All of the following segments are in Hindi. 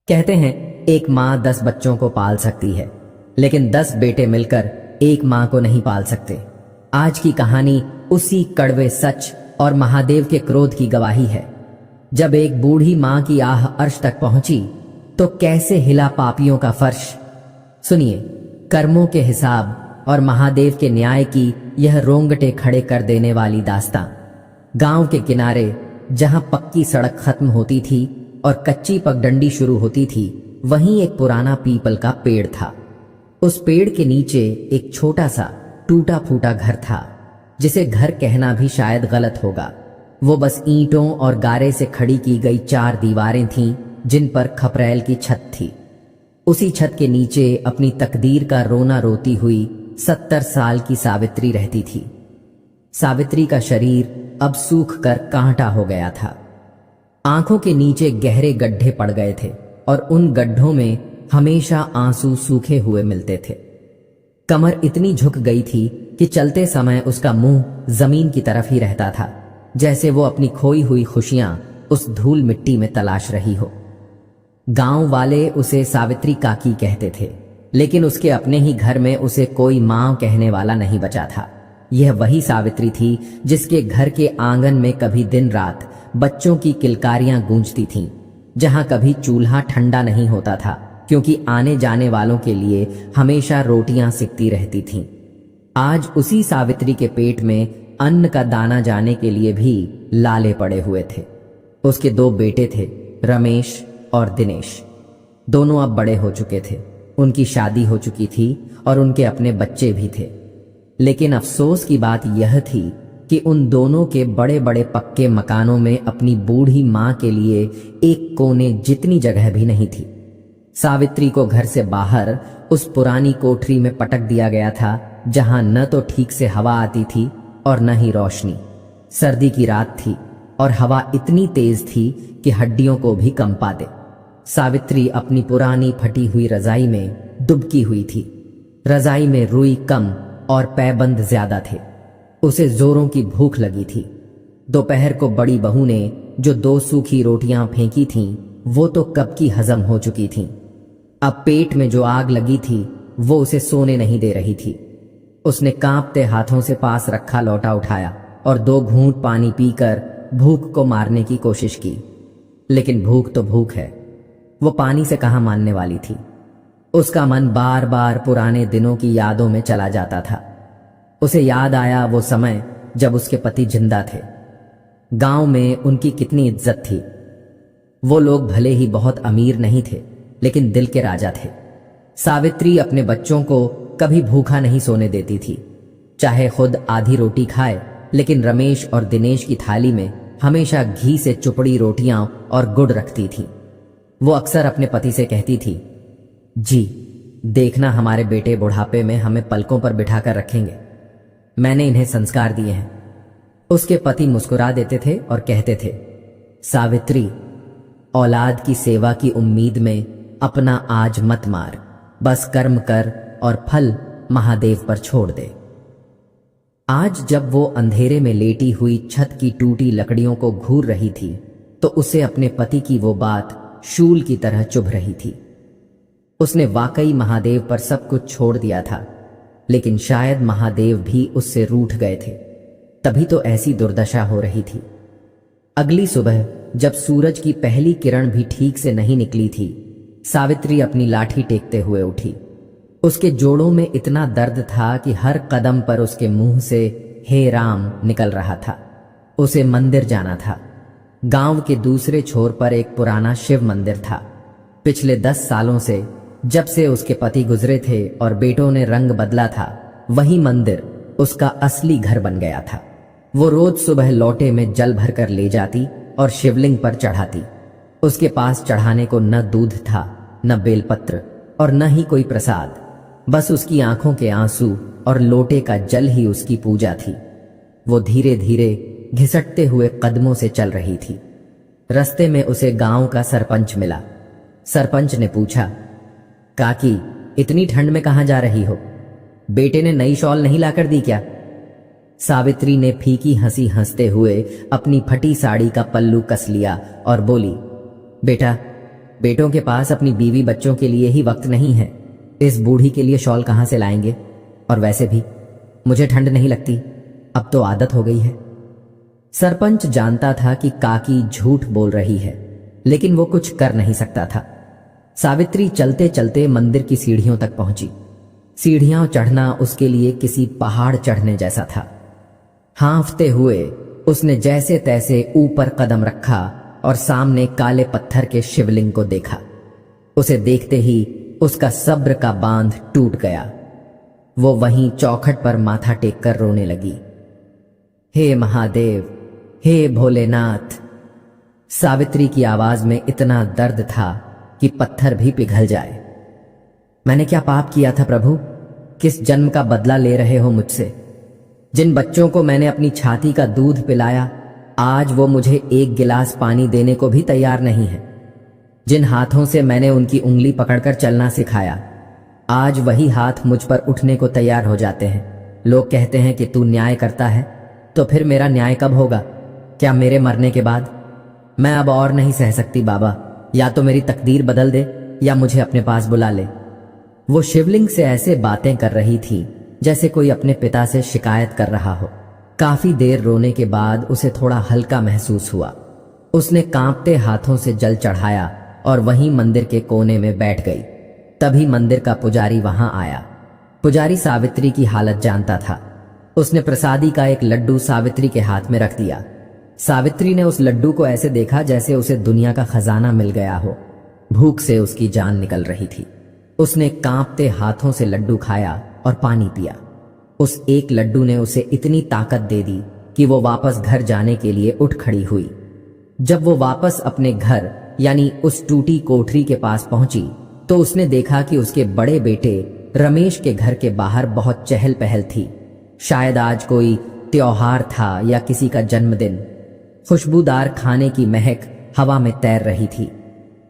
कहते हैं एक माँ 10 बच्चों को पाल सकती है, लेकिन 10 बेटे मिलकर एक माँ को नहीं पाल सकते। आज की कहानी उसी कड़वे सच और महादेव के क्रोध की गवाही है। जब एक बूढ़ी माँ की आह अर्श तक पहुंची तो कैसे हिला पापियों का फर्श। सुनिए कर्मों के हिसाब और महादेव के न्याय की यह रोंगटे खड़े कर देने वाली दास्तां। गांव के किनारे जहां पक्की सड़क खत्म होती थी और कच्ची पगडंडी शुरू होती थी, वहीं एक पुराना पीपल का पेड़ था। उस पेड़ के नीचे एक छोटा सा टूटा फूटा घर था, जिसे घर कहना भी शायद गलत होगा। वो बस ईंटों और गारे से खड़ी की गई 4 दीवारें थीं, जिन पर खपरेल की छत थी। उसी छत के नीचे अपनी तकदीर का रोना रोती हुई 70 साल की सावित्री रहती थी। सावित्री का शरीर अब सूख कर कांटा हो गया था। आंखों के नीचे गहरे गड्ढे पड़ गए थे और उन गड्ढों में हमेशा आंसू सूखे हुए मिलते थे। कमर इतनी झुक गई थी कि चलते समय उसका मुंह जमीन की तरफ ही रहता था, जैसे वो अपनी खोई हुई खुशियां उस धूल मिट्टी में तलाश रही हो। गांव वाले उसे सावित्री काकी कहते थे, लेकिन उसके अपने ही घर में उसे कोई मां कहने वाला नहीं बचा था। यह वही सावित्री थी जिसके घर के आंगन में कभी दिन रात बच्चों की किलकारियां गूंजती थीं, जहां कभी चूल्हा ठंडा नहीं होता था, क्योंकि आने जाने वालों के लिए हमेशा रोटियां सिकती रहती थीं। आज उसी सावित्री के पेट में अन्न का दाना जाने के लिए भी लाले पड़े हुए थे। उसके 2 बेटे थे, रमेश और दिनेश। दोनों अब बड़े हो चुके थे, उनकी शादी हो चुकी थी और उनके अपने बच्चे भी थे। लेकिन अफसोस की बात यह थी कि उन दोनों के बड़े बड़े पक्के मकानों में अपनी बूढ़ी मां के लिए एक कोने जितनी जगह भी नहीं थी। सावित्री को घर से बाहर उस पुरानी कोठरी में पटक दिया गया था, जहां न तो ठीक से हवा आती थी और न ही रोशनी। सर्दी की रात थी और हवा इतनी तेज थी कि हड्डियों को भी कंपा दे। सावित्री अपनी पुरानी फटी हुई रजाई में दुबकी हुई थी। रजाई में रुई कम और पैबंद ज्यादा थे। उसे जोरों की भूख लगी थी। दोपहर को बड़ी बहू ने जो 2 सूखी रोटियां फेंकी थीं, वो तो कब की हजम हो चुकी थीं। अब पेट में जो आग लगी थी वो उसे सोने नहीं दे रही थी। उसने कांपते हाथों से पास रखा लोटा उठाया और 2 घूंट पानी पीकर भूख को मारने की कोशिश की। लेकिन भूख तो भूख है, वो पानी से कहां मानने वाली थी। उसका मन बार बार पुराने दिनों की यादों में चला जाता था। उसे याद आया वो समय जब उसके पति जिंदा थे। गांव में उनकी कितनी इज्जत थी। वो लोग भले ही बहुत अमीर नहीं थे, लेकिन दिल के राजा थे। सावित्री अपने बच्चों को कभी भूखा नहीं सोने देती थी, चाहे खुद आधी रोटी खाए, लेकिन रमेश और दिनेश की थाली में हमेशा घी से चुपड़ी रोटियां और गुड़ रखती थी। वो अक्सर अपने पति से कहती थी, जी देखना हमारे बेटे बुढ़ापे में हमें पलकों पर बिठाकर रखेंगे, मैंने इन्हें संस्कार दिए हैं। उसके पति मुस्कुरा देते थे और कहते थे, सावित्री औलाद की सेवा की उम्मीद में अपना आज मत मार, बस कर्म कर और फल महादेव पर छोड़ दे। आज जब वो अंधेरे में लेटी हुई छत की टूटी लकड़ियों को घूर रही थी, तो उसे अपने पति की वो बात शूल की तरह चुभ रही थी। उसने वाकई महादेव पर सब कुछ छोड़ दिया था, लेकिन शायद महादेव भी उससे रूठ गए थे, तभी तो ऐसी दुर्दशा हो रही थी। अगली सुबह जब सूरज की पहली किरण भी ठीक से नहीं निकली थी, सावित्री अपनी लाठी टेकते हुए उठी। उसके जोड़ों में इतना दर्द था कि हर कदम पर उसके मुंह से हे राम निकल रहा था। उसे मंदिर जाना था। गांव के दूसरे छोर पर एक पुराना शिव मंदिर था। पिछले 10 सालों से, जब से उसके पति गुजरे थे और बेटों ने रंग बदला था, वही मंदिर उसका असली घर बन गया था। वो रोज सुबह लोटे में जल भरकर ले जाती और शिवलिंग पर चढ़ाती। उसके पास चढ़ाने को न दूध था, न बेलपत्र और न ही कोई प्रसाद। बस उसकी आंखों के आंसू और लोटे का जल ही उसकी पूजा थी। वो धीरे धीरे घिसटते हुए कदमों से चल रही थी। रास्ते में उसे गांव का सरपंच मिला। सरपंच ने पूछा, काकी इतनी ठंड में कहां जा रही हो? बेटे ने नई शॉल नहीं लाकर दी क्या? सावित्री ने फीकी हंसी हंसते हुए अपनी फटी साड़ी का पल्लू कस लिया और बोली, बेटा बेटों के पास अपनी बीवी बच्चों के लिए ही वक्त नहीं है, इस बूढ़ी के लिए शॉल कहां से लाएंगे? और वैसे भी मुझे ठंड नहीं लगती, अब तो आदत हो गई है। सरपंच जानता था कि काकी झूठ बोल रही है, लेकिन वो कुछ कर नहीं सकता था। सावित्री चलते चलते मंदिर की सीढ़ियों तक पहुंची। सीढ़ियां चढ़ना उसके लिए किसी पहाड़ चढ़ने जैसा था। हांफते हुए उसने जैसे तैसे ऊपर कदम रखा और सामने काले पत्थर के शिवलिंग को देखा। उसे देखते ही उसका सब्र का बांध टूट गया। वो वहीं चौखट पर माथा टेक कर रोने लगी। हे महादेव, हे भोलेनाथ। सावित्री की आवाज में इतना दर्द था कि पत्थर भी पिघल जाए। मैंने क्या पाप किया था प्रभु? किस जन्म का बदला ले रहे हो मुझसे? जिन बच्चों को मैंने अपनी छाती का दूध पिलाया, आज वो मुझे एक गिलास पानी देने को भी तैयार नहीं है। जिन हाथों से मैंने उनकी उंगली पकड़कर चलना सिखाया, आज वही हाथ मुझ पर उठने को तैयार हो जाते हैं। लोग कहते हैं कि तू न्याय करता है, तो फिर मेरा न्याय कब होगा? क्या मेरे मरने के बाद? मैं अब और नहीं सह सकती बाबा, या तो मेरी तकदीर बदल दे या मुझे अपने पास बुला ले। वो शिवलिंग से ऐसे बातें कर रही थी जैसे कोई अपने पिता से शिकायत कर रहा हो। काफी देर रोने के बाद उसे थोड़ा हल्का महसूस हुआ। उसने कांपते हाथों से जल चढ़ाया और वहीं मंदिर के कोने में बैठ गई। तभी मंदिर का पुजारी वहां आया। पुजारी सावित्री की हालत जानता था। उसने प्रसादी का एक लड्डू सावित्री के हाथ में रख दिया। सावित्री ने उस लड्डू को ऐसे देखा जैसे उसे दुनिया का खजाना मिल गया हो। भूख से उसकी जान निकल रही थी। उसने कांपते हाथों से लड्डू खाया और पानी पिया। उस एक लड्डू ने उसे इतनी ताकत दे दी कि वो वापस घर जाने के लिए उठ खड़ी हुई। जब वो वापस अपने घर यानी उस टूटी कोठरी के पास पहुंची तो उसने देखा कि उसके बड़े बेटे रमेश के घर के बाहर बहुत चहल पहल थी। शायद आज कोई त्योहार था या किसी का जन्मदिन। खुशबूदार खाने की महक हवा में तैर रही थी।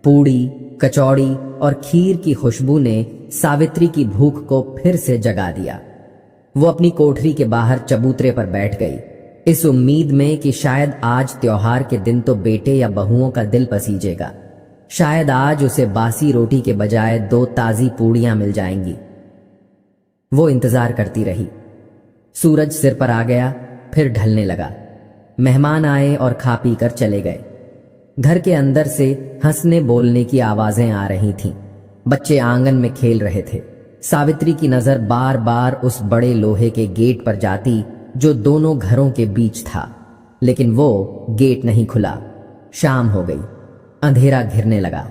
पूड़ी, कचौड़ी और खीर की खुशबू ने सावित्री की भूख को फिर से जगा दिया। वो अपनी कोठरी के बाहर चबूतरे पर बैठ गई, इस उम्मीद में कि शायद आज त्योहार के दिन तो बेटे या बहुओं का दिल पसीजेगा। शायद आज उसे बासी रोटी के बजाय 2 ताजी पूड़ियां मिल जाएंगी। वो इंतजार करती रही। सूरज सिर पर आ गया, फिर ढलने लगा। मेहमान आए और खा पी कर चले गए। घर के अंदर से हंसने बोलने की आवाजें आ रही थीं। बच्चे आंगन में खेल रहे थे। सावित्री की नजर बार बार उस बड़े लोहे के गेट पर जाती जो दोनों घरों के बीच था, लेकिन वो गेट नहीं खुला। शाम हो गई, अंधेरा घिरने लगा।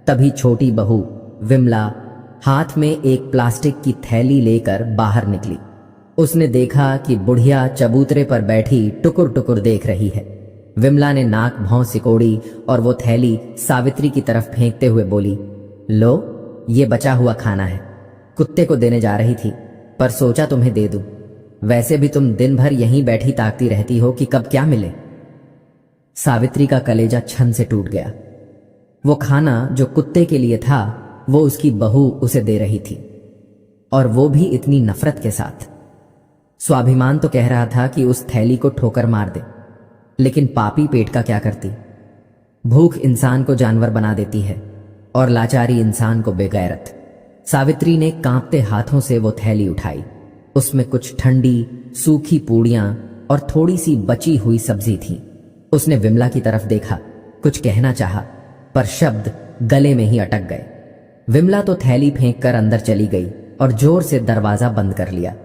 तभी छोटी बहू विमला हाथ में एक प्लास्टिक की थैली लेकर बाहर निकली। उसने देखा कि बुढ़िया चबूतरे पर बैठी टुकुर टुकुर देख रही है। विमला ने नाक भौं सिकोड़ी और वो थैली सावित्री की तरफ फेंकते हुए बोली, लो, ये बचा हुआ खाना है। कुत्ते को देने जा रही थी, पर सोचा तुम्हें दे दूं। वैसे भी तुम दिन भर यहीं बैठी ताकती रहती हो कि कब क्या मिले। सावित्री का कलेजा छन से टूट गया। वो खाना जो कुत्ते के लिए था, वो उसकी बहू उसे दे रही थी, और वो भी इतनी नफरत के साथ। स्वाभिमान तो कह रहा था कि उस थैली को ठोकर मार दे, लेकिन पापी पेट का क्या करती। भूख इंसान को जानवर बना देती है और लाचारी इंसान को बेगैरत। सावित्री ने कांपते हाथों से वो थैली उठाई। उसमें कुछ ठंडी सूखी पूड़ियां और थोड़ी सी बची हुई सब्जी थी। उसने विमला की तरफ देखा, कुछ कहना चाहा, पर शब्द गले में ही अटक गए। विमला तो थैली फेंककर अंदर चली गई और जोर से दरवाजा बंद कर लिया।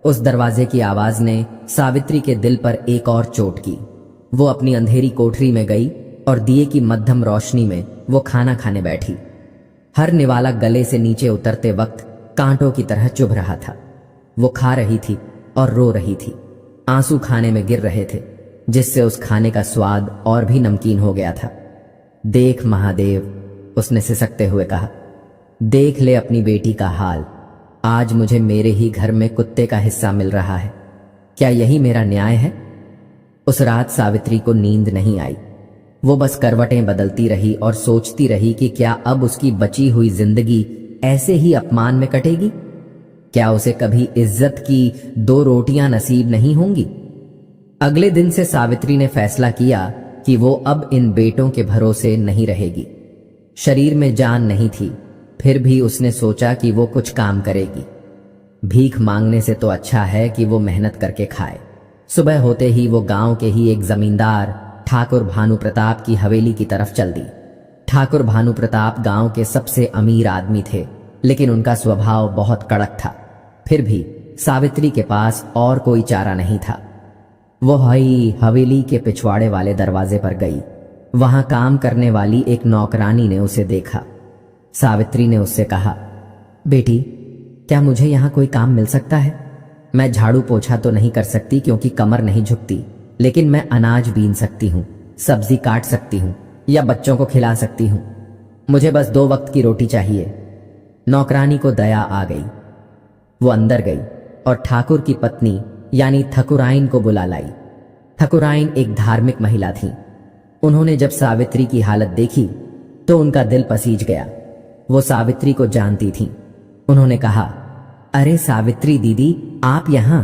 उस दरवाजे की आवाज ने सावित्री के दिल पर एक और चोट की। वो अपनी अंधेरी कोठरी में गई और दिए की मध्यम रोशनी में वो खाना खाने बैठी। हर निवाला गले से नीचे उतरते वक्त कांटों की तरह चुभ रहा था। वो खा रही थी और रो रही थी। आंसू खाने में गिर रहे थे, जिससे उस खाने का स्वाद और भी नमकीन हो गया था। देख महादेव, उसने सिसकते हुए कहा, देख ले अपनी बेटी का हाल। आज मुझे मेरे ही घर में कुत्ते का हिस्सा मिल रहा है। क्या यही मेरा न्याय है? उस रात सावित्री को नींद नहीं आई। वो बस करवटें बदलती रही और सोचती रही कि क्या अब उसकी बची हुई जिंदगी ऐसे ही अपमान में कटेगी? क्या उसे कभी इज्जत की 2 रोटियां नसीब नहीं होंगी? अगले दिन से सावित्री ने फैसला किया कि वो अब इन बेटों के भरोसे नहीं रहेगी। शरीर में जान नहीं थी, फिर भी उसने सोचा कि वो कुछ काम करेगी। भीख मांगने से तो अच्छा है कि वो मेहनत करके खाए। सुबह होते ही वो गांव के ही एक जमींदार ठाकुर भानु प्रताप की हवेली की तरफ चल दी। ठाकुर भानु प्रताप गांव के सबसे अमीर आदमी थे, लेकिन उनका स्वभाव बहुत कड़क था। फिर भी सावित्री के पास और कोई चारा नहीं था। वो हवेली के पिछवाड़े वाले दरवाजे पर गई। वहां काम करने वाली एक नौकरानी ने उसे देखा। सावित्री ने उससे कहा, बेटी, क्या मुझे यहां कोई काम मिल सकता है? मैं झाड़ू पोछा तो नहीं कर सकती क्योंकि कमर नहीं झुकती, लेकिन मैं अनाज बीन सकती हूँ, सब्जी काट सकती हूँ या बच्चों को खिला सकती हूँ। मुझे बस 2 वक्त की रोटी चाहिए। नौकरानी को दया आ गई। वो अंदर गई और ठाकुर की पत्नी यानी ठकुराइन को बुला लाई। ठकुराइन एक धार्मिक महिला थी। उन्होंने जब सावित्री की हालत देखी तो उनका दिल पसीज गया। वो सावित्री को जानती थीं। उन्होंने कहा, अरे सावित्री दीदी, आप यहां?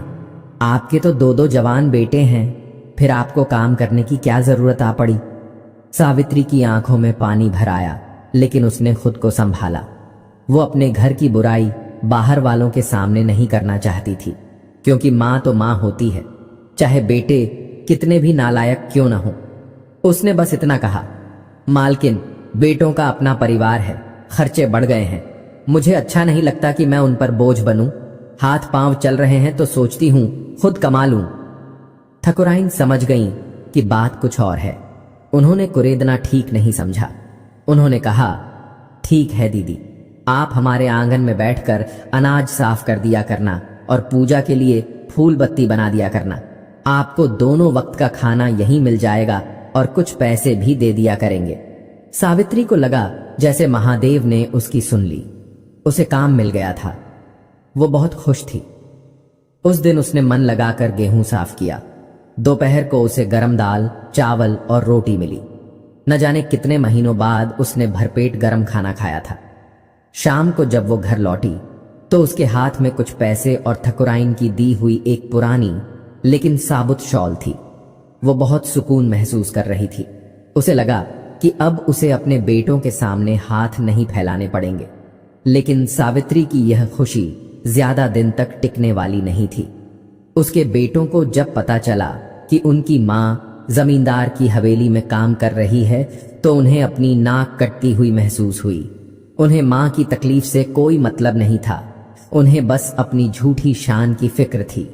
आपके तो 2 जवान बेटे हैं, फिर आपको काम करने की क्या जरूरत आ पड़ी? सावित्री की आंखों में पानी भर आया, लेकिन उसने खुद को संभाला। वो अपने घर की बुराई बाहर वालों के सामने नहीं करना चाहती थी, क्योंकि मां तो मां होती है, चाहे बेटे कितने भी नालायक क्यों ना हो। उसने बस इतना कहा, मालकिन, बेटों का अपना परिवार है, खर्चे बढ़ गए हैं। मुझे अच्छा नहीं लगता कि मैं उन पर बोझ बनूं। हाथ पांव चल रहे हैं तो सोचती हूं खुद कमा लूं। ठकुराइन समझ गईं कि बात कुछ और है। उन्होंने कुरेदना ठीक नहीं समझा। उन्होंने कहा, ठीक है दीदी, आप हमारे आंगन में बैठकर अनाज साफ कर दिया करना और पूजा के लिए फूल बत्ती बना दिया करना। आपको 2 वक्त का खाना यहीं मिल जाएगा और कुछ पैसे भी दे दिया करेंगे। सावित्री को लगा जैसे महादेव ने उसकी सुन ली। उसे काम मिल गया था। वो बहुत खुश थी। उस दिन उसने मन लगाकर गेहूं साफ किया। दोपहर को उसे गरम दाल, चावल और रोटी मिली। न जाने कितने महीनों बाद उसने भरपेट गरम खाना खाया था। शाम को जब वो घर लौटी तो उसके हाथ में कुछ पैसे और ठकुराइन की दी हुई एक पुरानी लेकिन साबुत शॉल थी। वो बहुत सुकून महसूस कर रही थी। उसे लगा कि अब उसे अपने बेटों के सामने हाथ नहीं फैलाने पड़ेंगे। लेकिन सावित्री की यह खुशी ज्यादा दिन तक टिकने वाली नहीं थी। उसके बेटों को जब पता चला कि उनकी मां जमींदार की हवेली में काम कर रही है तो उन्हें अपनी नाक कटती हुई महसूस हुई। उन्हें मां की तकलीफ से कोई मतलब नहीं था। उन्हें बस अपनी झूठी शान की फिक्र थी।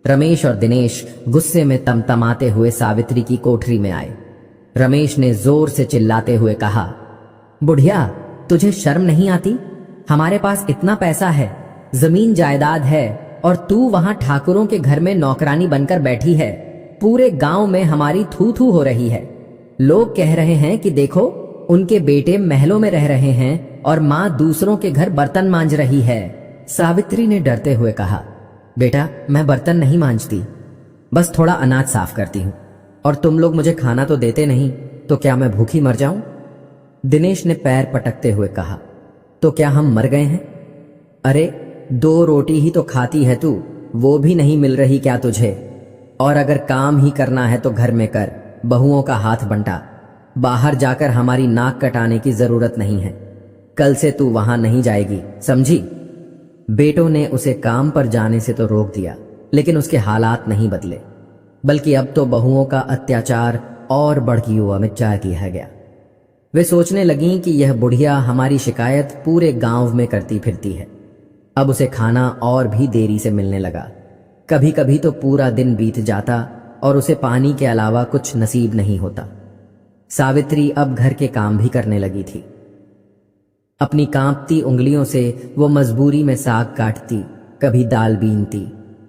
रमेश और दिनेश गुस्से में तमतमाते हुए सावित्री की कोठरी में आए। रमेश ने जोर से चिल्लाते हुए कहा, बुढ़िया, तुझे शर्म नहीं आती? हमारे पास इतना पैसा है, जमीन जायदाद है, और तू वहां ठाकुरों के घर में नौकरानी बनकर बैठी है। पूरे गांव में हमारी थू थू हो रही है। लोग कह रहे हैं कि देखो, उनके बेटे महलों में रह रहे हैं और मां दूसरों के घर बर्तन मांज रही है। सावित्री ने डरते हुए कहा, बेटा, मैं बर्तन नहीं मांजती, बस थोड़ा अनाज साफ करती हूँ, और तुम लोग मुझे खाना तो देते नहीं, तो क्या मैं भूखी मर जाऊं? दिनेश ने पैर पटकते हुए कहा, तो क्या हम मर गए हैं? अरे 2 रोटी ही तो खाती है तू, वो भी नहीं मिल रही क्या तुझे? और अगर काम ही करना है तो घर में कर, बहुओं का हाथ बंटा। बाहर जाकर हमारी नाक कटाने की जरूरत नहीं है। कल से तू वहां नहीं जाएगी, समझी? बेटों ने उसे काम पर जाने से तो रोक दिया, लेकिन उसके हालात नहीं बदले, बल्कि अब तो बहुओं का अत्याचार और बढ़ती हुआ में चाह किया गया। वे सोचने लगीं कि यह बुढ़िया हमारी शिकायत पूरे गांव में करती फिरती है। अब उसे खाना और भी देरी से मिलने लगा। कभी कभी तो पूरा दिन बीत जाता और उसे पानी के अलावा कुछ नसीब नहीं होता। सावित्री अब घर के काम भी करने लगी थी। अपनी कांपती उंगलियों से वो मजबूरी में साग काटती, कभी दाल बीनती।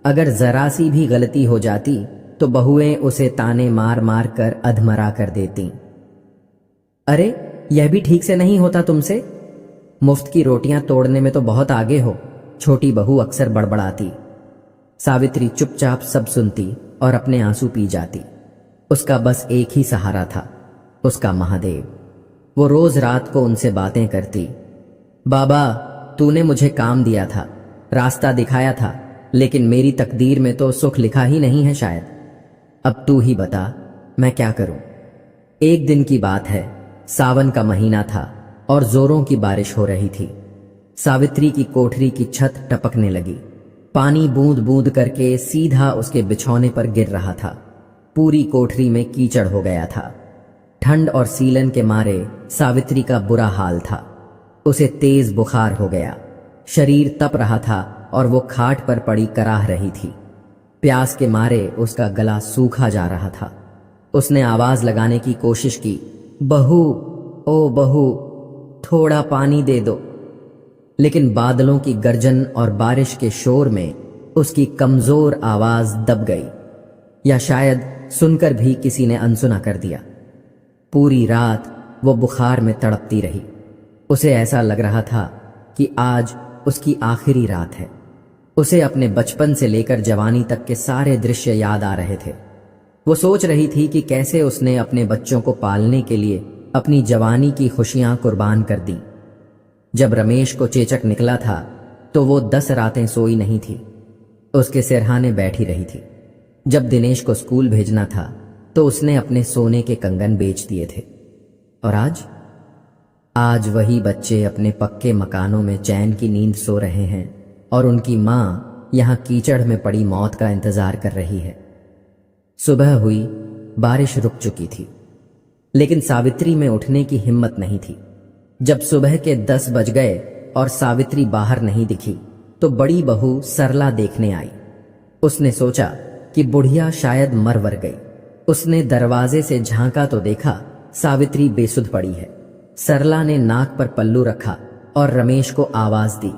अगर जरा सी भी गलती हो जाती तो बहुएं उसे ताने मार मार कर अधमरा कर देती। अरे, यह भी ठीक से नहीं होता तुमसे? मुफ्त की रोटियां तोड़ने में तो बहुत आगे हो, छोटी बहू अक्सर बड़बड़ाती। सावित्री चुपचाप सब सुनती और अपने आंसू पी जाती। उसका बस एक ही सहारा था, उसका महादेव। वो रोज रात को उनसे बातें करती। बाबा, तूने मुझे काम दिया था, रास्ता दिखाया था, लेकिन मेरी तकदीर में तो सुख लिखा ही नहीं है शायद। अब तू ही बता, मैं क्या करूं? एक दिन की बात है, सावन का महीना था। और जोरों की बारिश हो रही थी। सावित्री की कोठरी की छत टपकने लगी। पानी बूंद बूंद करके सीधा उसके बिछौने पर गिर रहा था। पूरी कोठरी में कीचड़ हो गया था। ठंड और सीलन के मारे सावित्री का बुरा हाल था। उसे तेज बुखार हो गया, शरीर तप रहा था और वो खाट पर पड़ी कराह रही थी। प्यास के मारे उसका गला सूखा जा रहा था। उसने आवाज लगाने की कोशिश की, बहू, ओ बहू, थोड़ा पानी दे दो। लेकिन बादलों की गर्जन और बारिश के शोर में उसकी कमजोर आवाज दब गई, या शायद सुनकर भी किसी ने अनसुना कर दिया। पूरी रात वो बुखार में तड़पती रही। उसे ऐसा लग रहा था कि आज उसकी आखिरी रात है। उसे अपने बचपन से लेकर जवानी तक के सारे दृश्य याद आ रहे थे। वो सोच रही थी कि कैसे उसने अपने बच्चों को पालने के लिए अपनी जवानी की खुशियां कुर्बान कर दी। जब रमेश को चेचक निकला था तो वो 10 रातें सोई नहीं थी। उसके सिरहाने बैठी रही थी। जब दिनेश को स्कूल भेजना था तो उसने अपने सोने के कंगन बेच दिए थे। और आज वही बच्चे अपने पक्के मकानों में चैन की नींद सो रहे हैं और उनकी मां यहां कीचड़ में पड़ी मौत का इंतजार कर रही है। सुबह हुई, बारिश रुक चुकी थी, लेकिन सावित्री में उठने की हिम्मत नहीं थी। जब सुबह के 10 बज गए और सावित्री बाहर नहीं दिखी तो बड़ी बहू सरला देखने आई। उसने सोचा कि बुढ़िया शायद मर वर गई। उसने दरवाजे से झांका तो देखा सावित्री बेसुध पड़ी है। सरला ने नाक पर पल्लू रखा और रमेश को आवाज दी,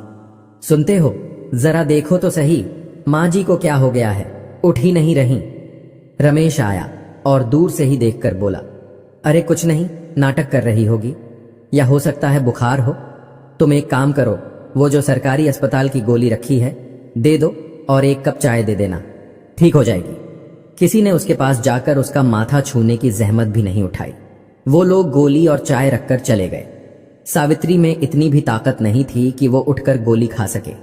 सुनते हो, जरा देखो तो सही, माँ जी को क्या हो गया है, उठ ही नहीं रही। रमेश आया और दूर से ही देखकर बोला, अरे कुछ नहीं, नाटक कर रही होगी, या हो सकता है बुखार हो। तुम एक काम करो, वो जो सरकारी अस्पताल की गोली रखी है दे दो और 1 कप चाय दे देना, ठीक हो जाएगी। किसी ने उसके पास जाकर उसका माथा छूने की जहमत भी नहीं उठाई। वो लोग गोली और चाय रखकर चले गए। सावित्री में इतनी भी ताकत नहीं थी कि वो उठकर गोली खा सके।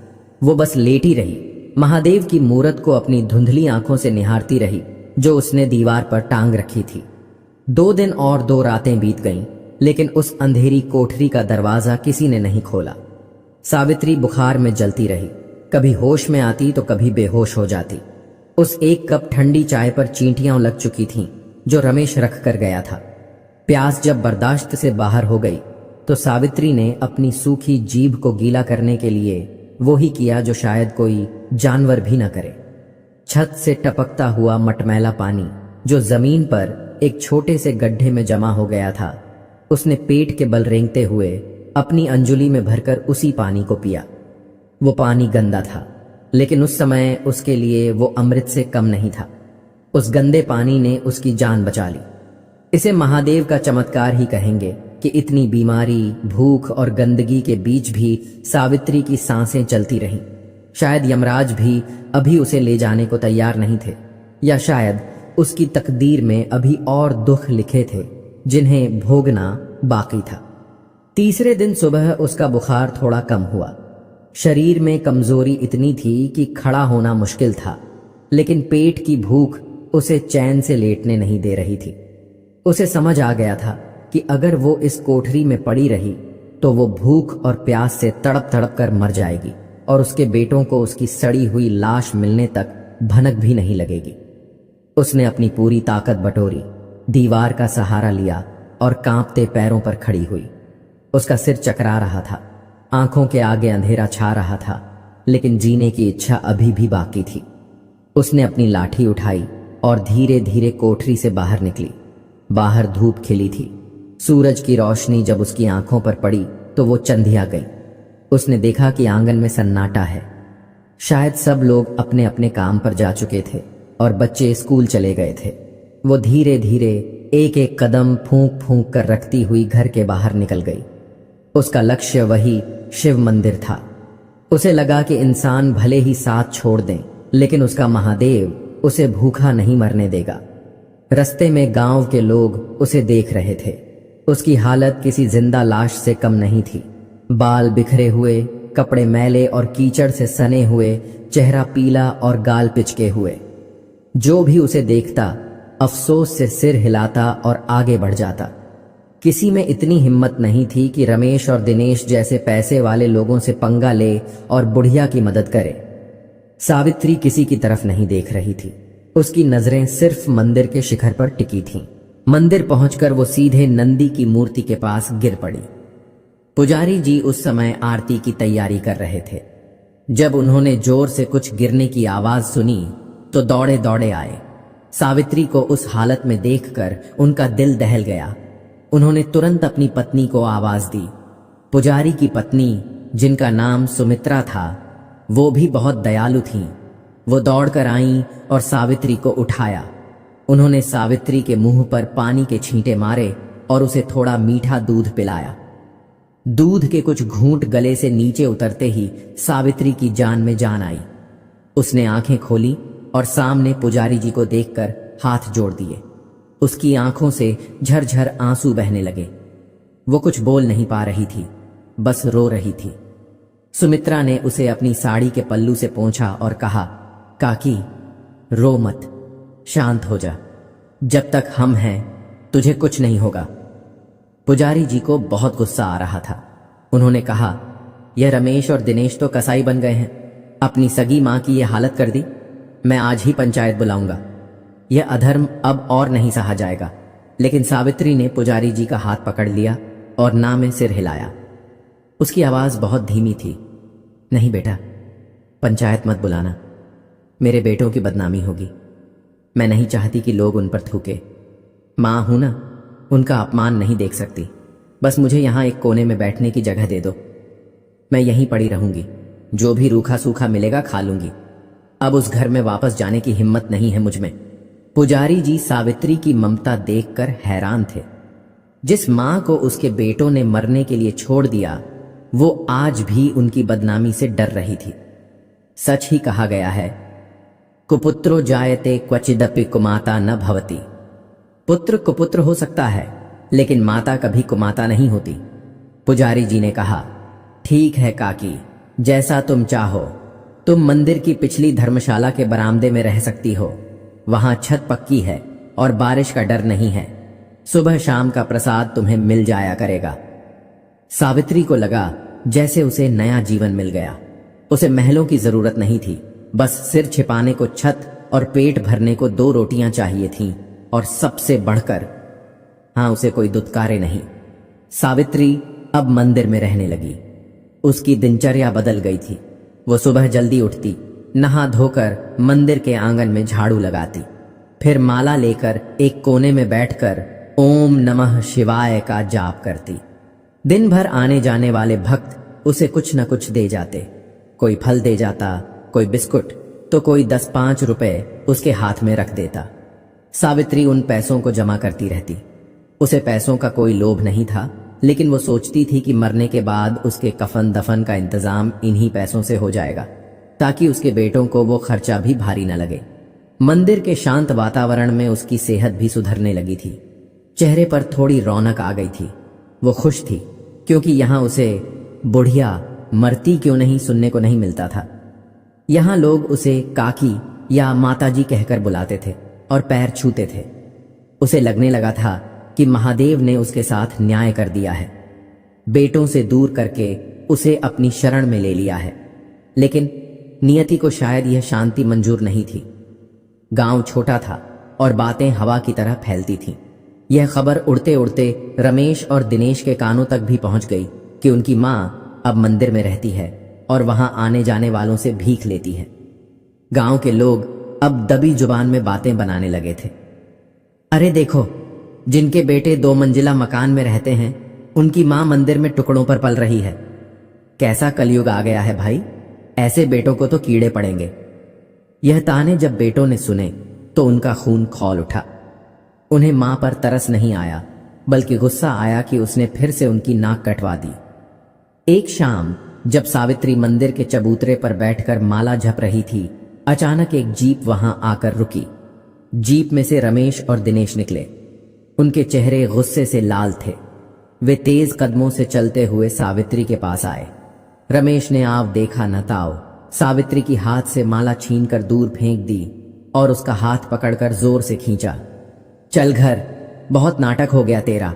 वो बस लेटी रही, महादेव की मूरत को अपनी धुंधली आंखों से निहारती रही जो उसने दीवार पर टांग रखी थी। 2 दिन और 2 रातें बीत गईं, लेकिन उस अंधेरी कोठरी का दरवाजा किसी ने नहीं खोला। सावित्री बुखार में जलती रही, कभी होश में आती तो कभी बेहोश हो जाती। उस 1 कप ठंडी चाय पर चींटियां लग चुकी थीं जो रमेश रख कर गया था। प्यास जब बर्दाश्त से बाहर हो गई तो सावित्री ने अपनी सूखी जीभ को गीला करने के लिए वो ही किया जो शायद कोई जानवर भी न करे। छत से टपकता हुआ मटमैला पानी जो जमीन पर एक छोटे से गड्ढे में जमा हो गया था, उसने पेट के बल रेंगते हुए अपनी अंजुली में भरकर उसी पानी को पिया। वो पानी गंदा था, लेकिन उस समय उसके लिए वो अमृत से कम नहीं था। उस गंदे पानी ने उसकी जान बचा ली। इसे महादेव का चमत्कार ही कहेंगे कि इतनी बीमारी, भूख और गंदगी के बीच भी सावित्री की सांसें चलती रहीं। शायद यमराज भी अभी उसे ले जाने को तैयार नहीं थे, या शायद उसकी तकदीर में अभी और दुख लिखे थे जिन्हें भोगना बाकी था। तीसरे दिन सुबह उसका बुखार थोड़ा कम हुआ। शरीर में कमजोरी इतनी थी कि खड़ा होना मुश्किल था, लेकिन पेट की भूख उसे चैन से लेटने नहीं दे रही थी। उसे समझ आ गया था कि अगर वो इस कोठरी में पड़ी रही तो वो भूख और प्यास से तड़प तड़प कर मर जाएगी और उसके बेटों को उसकी सड़ी हुई लाश मिलने तक भनक भी नहीं लगेगी। उसने अपनी पूरी ताकत बटोरी, दीवार का सहारा लिया और कांपते पैरों पर खड़ी हुई। उसका सिर चकरा रहा था, आंखों के आगे अंधेरा छा रहा था, लेकिन जीने की इच्छा अभी भी बाकी थी। उसने अपनी लाठी उठाई और धीरे धीरे कोठरी से बाहर निकली। बाहर धूप खिली थी। सूरज की रोशनी जब उसकी आंखों पर पड़ी तो वो चंधिया गई। उसने देखा कि आंगन में सन्नाटा है। शायद सब लोग अपने अपने काम पर जा चुके थे और बच्चे स्कूल चले गए थे। वो धीरे धीरे एक एक कदम फूंक फूंक कर रखती हुई घर के बाहर निकल गई। उसका लक्ष्य वही शिव मंदिर था। उसे लगा कि इंसान भले ही साथ छोड़ दें, लेकिन उसका महादेव उसे भूखा नहीं मरने देगा। रस्ते में गांव के लोग उसे देख रहे थे। उसकी हालत किसी जिंदा लाश से कम नहीं थी। बाल बिखरे हुए, कपड़े मैले और कीचड़ से सने हुए, चेहरा पीला और गाल पिचके हुए। जो भी उसे देखता अफसोस से सिर हिलाता और आगे बढ़ जाता। किसी में इतनी हिम्मत नहीं थी कि रमेश और दिनेश जैसे पैसे वाले लोगों से पंगा ले और बुढ़िया की मदद करे। सावित्री किसी की तरफ नहीं देख रही थी। उसकी नजरें सिर्फ मंदिर के शिखर पर टिकी थीं। मंदिर पहुंचकर वो सीधे नंदी की मूर्ति के पास गिर पड़ी। पुजारी जी उस समय आरती की तैयारी कर रहे थे। जब उन्होंने जोर से कुछ गिरने की आवाज सुनी तो दौड़े दौड़े आए। सावित्री को उस हालत में देखकर उनका दिल दहल गया। उन्होंने तुरंत अपनी पत्नी को आवाज दी। पुजारी की पत्नी, जिनका नाम सुमित्रा था, वो भी बहुत दयालु थीं। वो दौड़कर आईं और सावित्री को उठाया। उन्होंने सावित्री के मुंह पर पानी के छींटे मारे और उसे थोड़ा मीठा दूध पिलाया। दूध के कुछ घूंट गले से नीचे उतरते ही सावित्री की जान में जान आई। उसने आंखें खोली और सामने पुजारी जी को देखकर हाथ जोड़ दिए। उसकी आंखों से झरझर आंसू बहने लगे। वो कुछ बोल नहीं पा रही थी, बस रो रही थी। सुमित्रा ने उसे अपनी साड़ी के पल्लू से पोंछा और कहा, काकी, रो मत, शांत हो जा। जब तक हम हैं तुझे कुछ नहीं होगा। पुजारी जी को बहुत गुस्सा आ रहा था। उन्होंने कहा, यह रमेश और दिनेश तो कसाई बन गए हैं। अपनी सगी मां की यह हालत कर दी। मैं आज ही पंचायत बुलाऊंगा। यह अधर्म अब और नहीं सहा जाएगा। लेकिन सावित्री ने पुजारी जी का हाथ पकड़ लिया और ना में सिर हिलाया। उसकी आवाज बहुत धीमी थी। नहीं बेटा, पंचायत मत बुलाना। मेरे बेटों की बदनामी होगी। मैं नहीं चाहती कि लोग उन पर थूके। मां हूं ना, उनका अपमान नहीं देख सकती। बस मुझे यहां एक कोने में बैठने की जगह दे दो। मैं यहीं पड़ी रहूंगी। जो भी रूखा सूखा मिलेगा खा लूंगी। अब उस घर में वापस जाने की हिम्मत नहीं है मुझ में। पुजारी जी सावित्री की ममता देखकर हैरान थे। जिस मां को उसके बेटों ने मरने के लिए छोड़ दिया, वो आज भी उनकी बदनामी से डर रही थी। सच ही कहा गया है, कुपुत्रो जायते क्वचिदपि कुमाता न भवति। पुत्र कुपुत्र हो सकता है, लेकिन माता कभी कुमाता नहीं होती। पुजारी जी ने कहा, ठीक है काकी, जैसा तुम चाहो। तुम मंदिर की पिछली धर्मशाला के बरामदे में रह सकती हो। वहां छत पक्की है और बारिश का डर नहीं है। सुबह शाम का प्रसाद तुम्हें मिल जाया करेगा। सावित्री को लगा जैसे उसे नया जीवन मिल गया। उसे महलों की जरूरत नहीं थी। बस सिर छिपाने को छत और पेट भरने को 2 रोटियां चाहिए थीं, और सबसे बढ़कर उसे कोई दुत्कारे नहीं। सावित्री अब मंदिर में रहने लगी। उसकी दिनचर्या बदल गई थी। वो सुबह जल्दी उठती, नहा धोकर मंदिर के आंगन में झाड़ू लगाती, फिर माला लेकर एक कोने में बैठकर ओम नमः शिवाय का जाप करती। दिन भर आने जाने वाले भक्त उसे कुछ न कुछ दे जाते। कोई फल दे जाता, कोई बिस्कुट, तो कोई 10-5 रुपए उसके हाथ में रख देता। सावित्री उन पैसों को जमा करती रहती। उसे पैसों का कोई लोभ नहीं था, लेकिन वो सोचती थी कि मरने के बाद उसके कफन दफन का इंतजाम इन्हीं पैसों से हो जाएगा, ताकि उसके बेटों को वो खर्चा भी भारी न लगे। मंदिर के शांत वातावरण में उसकी सेहत भी सुधरने लगी थी। चेहरे पर थोड़ी रौनक आ गई थी। वो खुश थी, क्योंकि यहां उसे बुढ़िया मरती क्यों नहीं सुनने को नहीं मिलता था। यहां लोग उसे काकी या माताजी कहकर बुलाते थे और पैर छूते थे। उसे लगने लगा था कि महादेव ने उसके साथ न्याय कर दिया है। बेटों से दूर करके उसे अपनी शरण में ले लिया है। लेकिन नियति को शायद यह शांति मंजूर नहीं थी। गांव छोटा था और बातें हवा की तरह फैलती थीं। यह खबर उड़ते उड़ते रमेश और दिनेश के कानों तक भी पहुंच गई कि उनकी मां अब मंदिर में रहती है और वहां आने जाने वालों से भीख लेती है। गांव के लोग अब दबी जुबान में बातें बनाने लगे थे। अरे देखो, जिनके बेटे 2 मंजिला मकान में रहते हैं, उनकी मां मंदिर में टुकड़ों पर पल रही है। कैसा कलयुग आ गया है भाई, ऐसे बेटों को तो कीड़े पड़ेंगे। यह ताने जब बेटों ने सुने तो उनका खून खौल उठा। उन्हें मां पर तरस नहीं आया, बल्कि गुस्सा आया कि उसने फिर से उनकी नाक कटवा दी। एक शाम जब सावित्री मंदिर के चबूतरे पर बैठकर माला जप रही थी, अचानक एक जीप वहां आकर रुकी। जीप में से रमेश और दिनेश निकले। उनके चेहरे गुस्से से लाल थे। वे तेज कदमों से चलते हुए सावित्री के पास आए। रमेश ने आव देखा न ताव, सावित्री की हाथ से माला छीनकर दूर फेंक दी और उसका हाथ पकड़कर जोर से खींचा। चल घर, बहुत नाटक हो गया तेरा।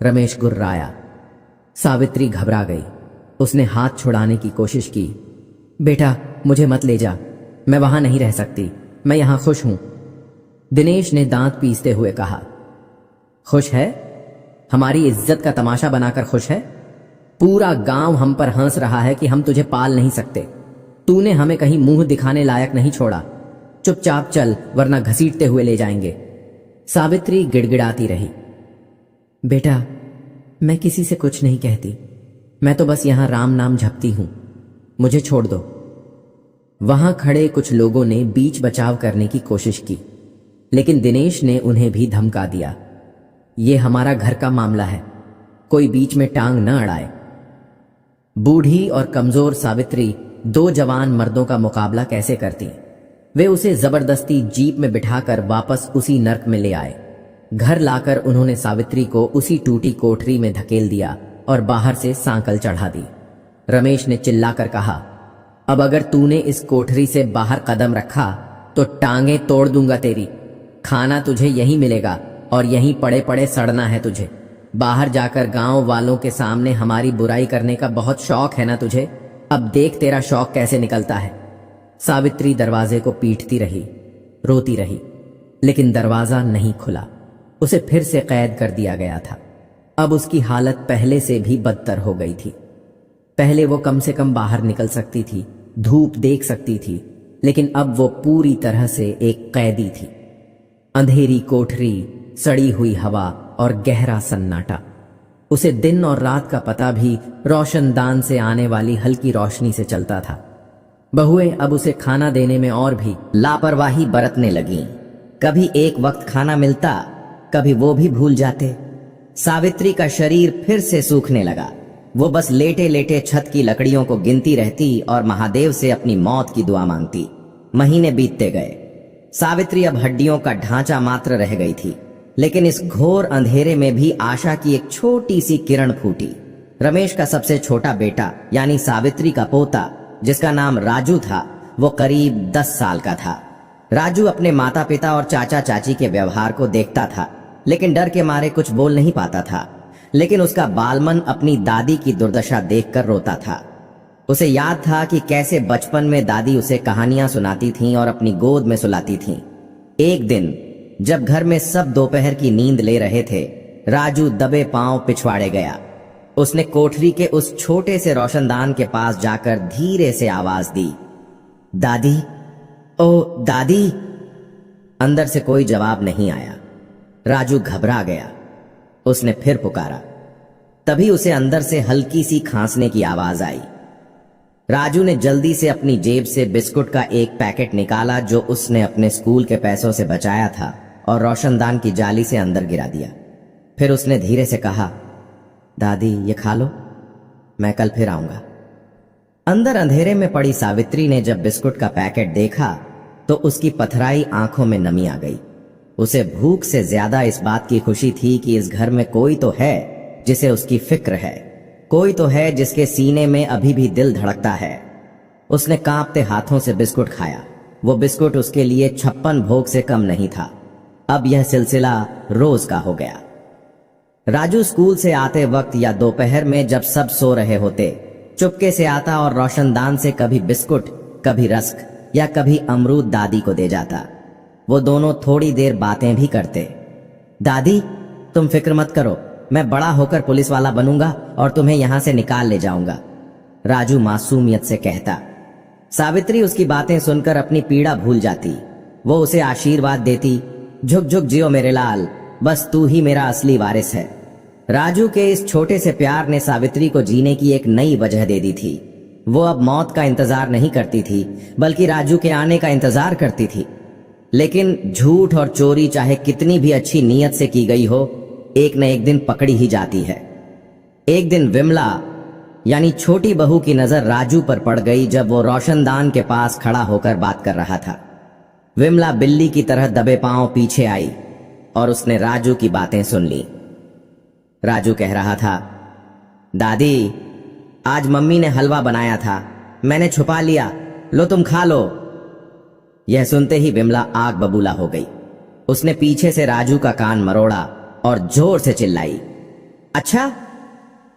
रमेश गुर्राया। सावित्री घबरा गई। उसने हाथ छुड़ाने की कोशिश की। बेटा, मुझे मत ले जा, मैं वहां नहीं रह सकती, मैं यहां खुश हूं। दिनेश ने दांत पीसते हुए कहा। खुश है? हमारी इज्जत का तमाशा बनाकर खुश है? पूरा गांव हम पर हंस रहा है कि हम तुझे पाल नहीं सकते। तूने हमें कहीं मुंह दिखाने लायक नहीं छोड़ा। चुपचाप चल, वरना घसीटते हुए ले जाएंगे। सावित्री गिड़गिड़ाती रही। बेटा, मैं किसी से कुछ नहीं कहती, मैं तो बस यहां राम नाम जपती हूं, मुझे छोड़ दो। वहां खड़े कुछ लोगों ने बीच बचाव करने की कोशिश की, लेकिन दिनेश ने उन्हें भी धमका दिया। ये हमारा घर का मामला है, कोई बीच में टांग न अड़ाए। बूढ़ी और कमजोर सावित्री दो जवान मर्दों का मुकाबला कैसे करती? वे उसे जबरदस्ती जीप में बिठाकर वापस उसी नर्क में ले आए। घर लाकर उन्होंने सावित्री को उसी टूटी कोठरी में धकेल दिया और बाहर से सांकल चढ़ा दी। रमेश ने चिल्लाकर कहा, अब अगर तूने इस कोठरी से बाहर कदम रखा तो टांगे तोड़ दूंगा तेरी। खाना तुझे यहीं मिलेगा और यहीं पड़े पड़े सड़ना है तुझे। बाहर जाकर गांव वालों के सामने हमारी बुराई करने का बहुत शौक है ना तुझे? अब देख तेरा शौक कैसे निकलता है। सावित्री दरवाजे को पीटती रही, रोती रही, लेकिन दरवाजा नहीं खुला। उसे फिर से कैद कर दिया गया था। अब उसकी हालत पहले से भी बदतर हो गई थी। पहले वो कम से कम बाहर निकल सकती थी, धूप देख सकती थी, लेकिन अब वो पूरी तरह से एक कैदी थी। अंधेरी कोठरी, सड़ी हुई हवा और गहरा सन्नाटा। उसे दिन और रात का पता भी रोशनदान से आने वाली हल्की रोशनी से चलता था। बहुएं अब उसे खाना देने में और भी लापरवाही बरतने लगीं। कभी एक वक्त खाना मिलता, कभी वो भी भूल जाते। सावित्री का शरीर फिर से सूखने लगा। वो बस लेटे लेटे छत की लकड़ियों को गिनती रहती और महादेव से अपनी मौत की दुआ मांगती। महीने बीतते गए। सावित्री अब हड्डियों का ढांचा मात्र रह गई थी, लेकिन इस घोर अंधेरे में भी आशा की एक छोटी सी किरण फूटी। रमेश का सबसे छोटा बेटा यानी सावित्री का पोता, जिसका नाम राजू था, वो करीब 10 साल का था। राजू अपने माता पिता और चाचा चाची के व्यवहार को देखता था, लेकिन डर के मारे कुछ बोल नहीं पाता था। लेकिन उसका बालमन अपनी दादी की दुर्दशा देखकर रोता था। उसे याद था कि कैसे बचपन में दादी उसे कहानियां सुनाती थीं और अपनी गोद में सुलाती थीं। एक दिन जब घर में सब दोपहर की नींद ले रहे थे, राजू दबे पांव पिछवाड़े गया। उसने कोठरी के उस छोटे से रोशनदान के पास जाकर धीरे से आवाज दी, दादी, ओ दादी। अंदर से कोई जवाब नहीं आया। राजू घबरा गया। उसने फिर पुकारा। तभी उसे अंदर से हल्की सी खांसने की आवाज आई। राजू ने जल्दी से अपनी जेब से बिस्कुट का एक पैकेट निकाला जो उसने अपने स्कूल के पैसों से बचाया था, और रोशनदान की जाली से अंदर गिरा दिया। फिर उसने धीरे से कहा, दादी ये खा लो, मैं कल फिर आऊंगा। अंदर अंधेरे में पड़ी सावित्री ने जब बिस्कुट का पैकेट देखा तो उसकी पथराई आंखों में नमी आ गई। उसे भूख से ज्यादा इस बात की खुशी थी कि इस घर में कोई तो है जिसे उसकी फिक्र है, कोई तो है जिसके सीने में अभी भी दिल धड़कता है। उसने कांपते हाथों से बिस्कुट खाया। वो बिस्कुट उसके लिए 56 भोग से कम नहीं था। अब यह सिलसिला रोज का हो गया। राजू स्कूल से आते वक्त या दोपहर में जब सब सो रहे होते, चुपके से आता और रोशनदान से कभी बिस्कुट, कभी रस्क या कभी अमरूद दादी को दे जाता। वो दोनों थोड़ी देर बातें भी करते। दादी, तुम फिक्र मत करो, मैं बड़ा होकर पुलिस वाला बनूंगा और तुम्हें यहां से निकाल ले जाऊंगा, राजू मासूमियत से कहता। सावित्री उसकी बातें सुनकर अपनी पीड़ा भूल जाती। वो उसे आशीर्वाद देती, झुक झुक जियो मेरे लाल, बस तू ही मेरा असली वारिस है। राजू के इस छोटे से प्यार ने सावित्री को जीने की एक नई वजह दे दी थी। वो अब मौत का इंतजार नहीं करती थी, बल्कि राजू के आने का इंतजार करती थी। लेकिन झूठ और चोरी चाहे कितनी भी अच्छी नीयत से की गई हो, एक न एक दिन पकड़ी ही जाती है। एक दिन विमला यानी छोटी बहू की नजर राजू पर पड़ गई जब वो रोशनदान के पास खड़ा होकर बात कर रहा था। विमला बिल्ली की तरह दबे पांव पीछे आई और उसने राजू की बातें सुन ली। राजू कह रहा था, दादी, आज मम्मी ने हलवा बनाया था, मैंने छुपा लिया, लो तुम खा लो। यह सुनते ही विमला आग बबूला हो गई। उसने पीछे से राजू का कान मरोड़ा और जोर से चिल्लाई, अच्छा,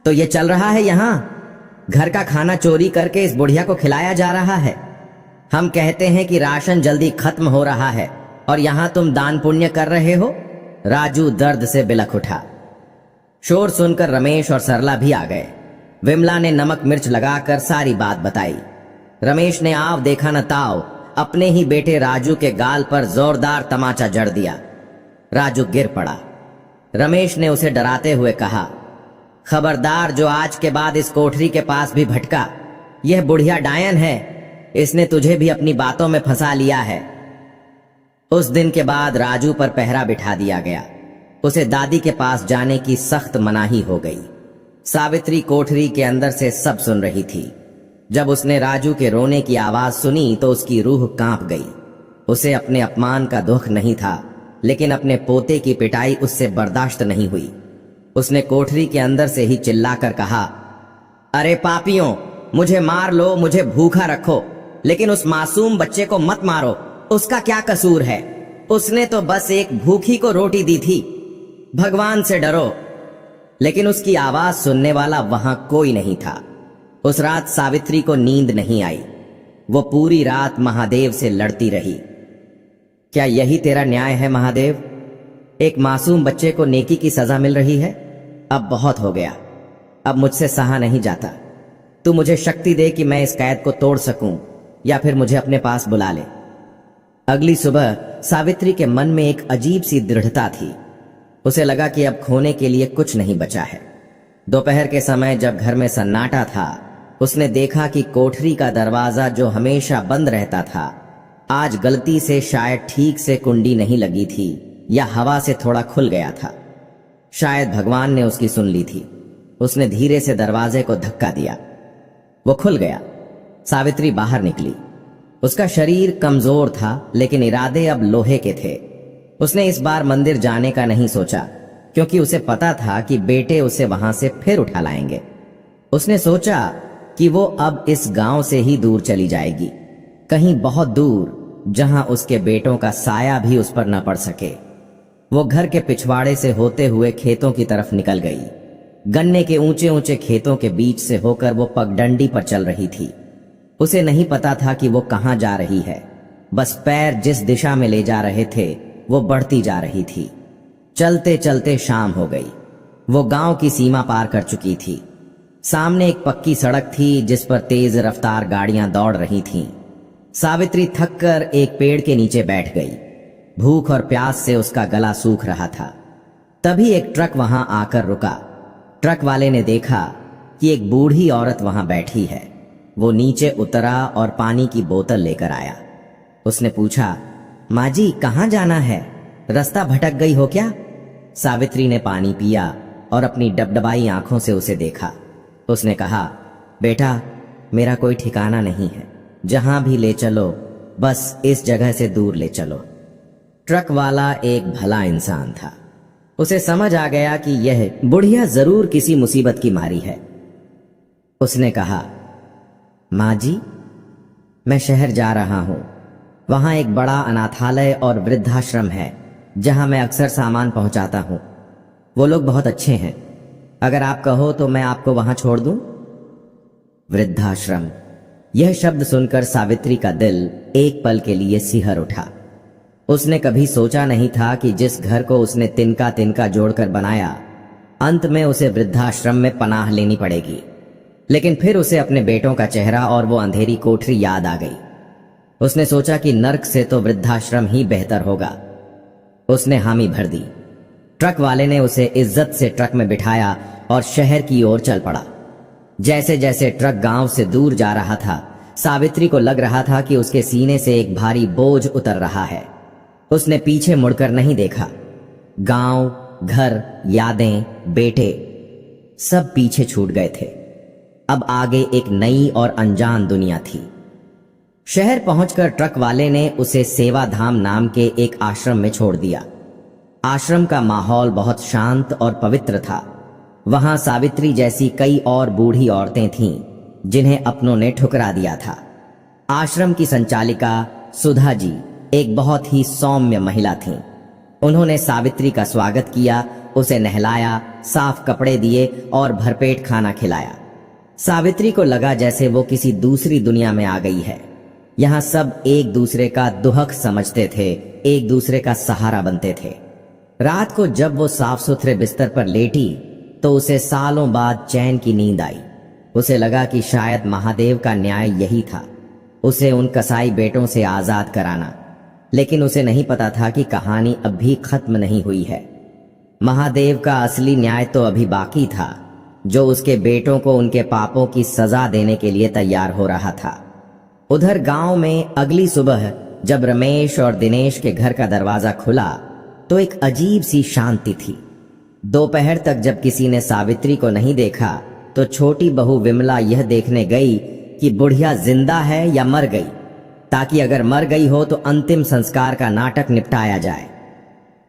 तो ये चल रहा है यहाँ? घर का खाना चोरी करके इस बुढ़िया को खिलाया जा रहा है। हम कहते हैं कि राशन जल्दी खत्म हो रहा है और यहाँ तुम दान पुण्य कर रहे हो। राजू दर्द से बिलख उठा। शोर सुनकर रमेश और सरला भी आ गए। विमला ने नमक मिर्च लगाकर सारी बात बताई। रमेश ने आव देखा न ताव अपने ही बेटे राजू के गाल पर जोरदार तमाचा जड़ दिया। राजू गिर पड़ा। रमेश ने उसे डराते हुए कहा, खबरदार, जो आज के बाद इस कोठरी के पास भी भटका। यह बुढ़िया डायन है, इसने तुझे भी अपनी बातों में फंसा लिया है। उस दिन के बाद राजू पर पहरा बिठा दिया गया। उसे दादी के पास जाने की सख्त मनाही हो गई। सावित्री कोठरी के अंदर से सब सुन रही थी। जब उसने राजू के रोने की आवाज सुनी तो उसकी रूह कांप गई। उसे अपने अपमान का दुख नहीं था, लेकिन अपने पोते की पिटाई उससे बर्दाश्त नहीं हुई। उसने कोठरी के अंदर से ही चिल्लाकर कहा, अरे पापियों, मुझे मार लो, मुझे भूखा रखो, लेकिन उस मासूम बच्चे को मत मारो। उसका क्या कसूर है? उसने तो बस एक भूखी को रोटी दी थी। भगवान से डरो। लेकिन उसकी आवाज सुनने वाला वहां कोई नहीं था। उस रात सावित्री को नींद नहीं आई। वो पूरी रात महादेव से लड़ती रही। क्या यही तेरा न्याय है महादेव? एक मासूम बच्चे को नेकी की सजा मिल रही है। अब बहुत हो गया, अब मुझसे सहा नहीं जाता। तू मुझे शक्ति दे कि मैं इस कैद को तोड़ सकूं, या फिर मुझे अपने पास बुला ले। अगली सुबह सावित्री के मन में एक अजीब सी दृढ़ता थी। उसे लगा कि अब खोने के लिए कुछ नहीं बचा है। दोपहर के समय जब घर में सन्नाटा था, उसने देखा कि कोठरी का दरवाजा जो हमेशा बंद रहता था, आज गलती से शायद ठीक से कुंडी नहीं लगी थी या हवा से थोड़ा खुल गया था। शायद भगवान ने उसकी सुन ली थी। उसने धीरे से दरवाजे को धक्का दिया। वो खुल गया। सावित्री बाहर निकली। उसका शरीर कमजोर था, लेकिन इरादे अब लोहे के थे। उसने इस बार मंदिर जाने का नहीं सोचा, क्योंकि उसे पता था कि बेटे उसे वहां से फिर उठा लाएंगे। उसने सोचा कि वो अब इस गांव से ही दूर चली जाएगी, कहीं बहुत दूर, जहां उसके बेटों का साया भी उस पर न पड़ सके। वो घर के पिछवाड़े से होते हुए खेतों की तरफ निकल गई। गन्ने के ऊंचे ऊंचे खेतों के बीच से होकर वो पगडंडी पर चल रही थी। उसे नहीं पता था कि वो कहां जा रही है, बस पैर जिस दिशा में ले जा रहे थे वो बढ़ती जा रही थी। चलते चलते शाम हो गई। वो गांव की सीमा पार कर चुकी थी। सामने एक पक्की सड़क थी जिस पर तेज रफ्तार गाड़ियां दौड़ रही थीं। सावित्री थककर एक पेड़ के नीचे बैठ गई। भूख और प्यास से उसका गला सूख रहा था। तभी एक ट्रक वहां आकर रुका। ट्रक वाले ने देखा कि एक बूढ़ी औरत वहां बैठी है। वो नीचे उतरा और पानी की बोतल लेकर आया। उसने पूछा, माँ जी, कहाँ जाना है? रास्ता भटक गई हो क्या? सावित्री ने पानी पिया और अपनी डबडबाई आंखों से उसे देखा। उसने कहा, बेटा, मेरा कोई ठिकाना नहीं है। जहां भी ले चलो, बस इस जगह से दूर ले चलो। ट्रक वाला एक भला इंसान था। उसे समझ आ गया कि यह बुढ़िया जरूर किसी मुसीबत की मारी है। उसने कहा, माँ जी, मैं शहर जा रहा हूं। वहां एक बड़ा अनाथालय और वृद्धाश्रम है जहां मैं अक्सर सामान पहुंचाता हूं। वो लोग बहुत अच्छे हैं। अगर आप कहो तो मैं आपको वहां छोड़ दूं। वृद्धाश्रम, यह शब्द सुनकर सावित्री का दिल एक पल के लिए सिहर उठा। उसने कभी सोचा नहीं था कि जिस घर को उसने तिनका तिनका जोड़कर बनाया, अंत में उसे वृद्धाश्रम में पनाह लेनी पड़ेगी। लेकिन फिर उसे अपने बेटों का चेहरा और वो अंधेरी कोठरी याद आ गई। उसने सोचा कि नर्क से तो वृद्धाश्रम ही बेहतर होगा। उसने हामी भर दी। ट्रक वाले ने उसे इज्जत से ट्रक में बिठाया और शहर की ओर चल पड़ा। जैसे जैसे ट्रक गांव से दूर जा रहा था, सावित्री को लग रहा था कि उसके सीने से एक भारी बोझ उतर रहा है। उसने पीछे मुड़कर नहीं देखा। गांव, घर, यादें, बेटे, सब पीछे छूट गए थे। अब आगे एक नई और अनजान दुनिया थी। शहर पहुंचकर ट्रक वाले ने उसे सेवाधाम नाम के एक आश्रम में छोड़ दिया। आश्रम का माहौल बहुत शांत और पवित्र था। वहां सावित्री जैसी कई और बूढ़ी औरतें थीं जिन्हें अपनों ने ठुकरा दिया था। आश्रम की संचालिका सुधा जी एक बहुत ही सौम्य महिला थीं। उन्होंने सावित्री का स्वागत किया, उसे नहलाया, साफ कपड़े दिए और भरपेट खाना खिलाया। सावित्री को लगा जैसे वो किसी दूसरी दुनिया में आ गई है। यहाँ सब एक दूसरे का दुहक समझते थे, एक दूसरे का सहारा बनते थे। रात को जब वो साफ सुथरे बिस्तर पर लेटी तो उसे सालों बाद चैन की नींद आई। उसे लगा कि शायद महादेव का न्याय यही था, उसे उन कसाई बेटों से आजाद कराना। लेकिन उसे नहीं पता था कि कहानी अब भी खत्म नहीं हुई है। महादेव का असली न्याय तो अभी बाकी था, जो उसके बेटों को उनके पापों की सजा देने के लिए तैयार हो रहा था। उधर गांव में अगली सुबह जब रमेश और दिनेश के घर का दरवाजा खुला तो एक अजीब सी शांति थी। दोपहर तक जब किसी ने सावित्री को नहीं देखा तो छोटी बहू विमला यह देखने गई कि बुढ़िया जिंदा है या मर गई, ताकि अगर मर गई हो तो अंतिम संस्कार का नाटक निपटाया जाए।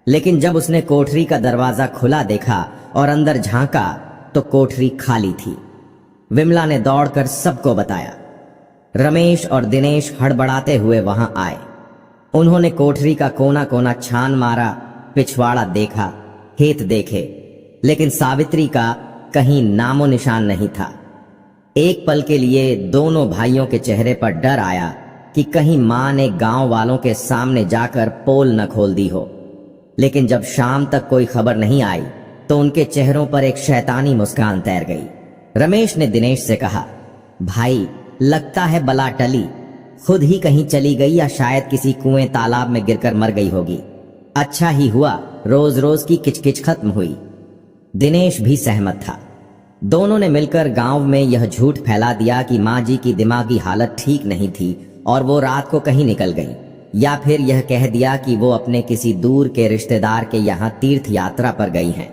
लेकिन जब उसने कोठरी का दरवाजा खुला देखा और अंदर झांका तो कोठरी खाली थी। विमला ने दौड़कर सबको बताया। रमेश और दिनेश हड़बड़ाते हुए वहां आए। उन्होंने कोठरी का कोना कोना छान मारा, पिछवाड़ा देखा, खेत देखे, लेकिन सावित्री का कहीं नामो निशान नहीं था। एक पल के लिए दोनों भाइयों के चेहरे पर डर आया कि कहीं मां ने गांव वालों के सामने जाकर पोल न खोल दी हो। लेकिन जब शाम तक कोई खबर नहीं आई तो उनके चेहरों पर एक शैतानी मुस्कान तैर गई। रमेश ने दिनेश से कहा, भाई लगता है बला टली, खुद ही कहीं चली गई या शायद किसी कुएं तालाब में गिरकर मर गई होगी। अच्छा ही हुआ रोज रोज की किचकिच खत्म हुई। दिनेश भी सहमत था। दोनों ने मिलकर गांव में यह झूठ फैला दिया कि माँ जी की दिमागी हालत ठीक नहीं थी और वो रात को कहीं निकल गई, या फिर यह कह दिया कि वो अपने किसी दूर के रिश्तेदार के यहाँ तीर्थ यात्रा पर गई हैं।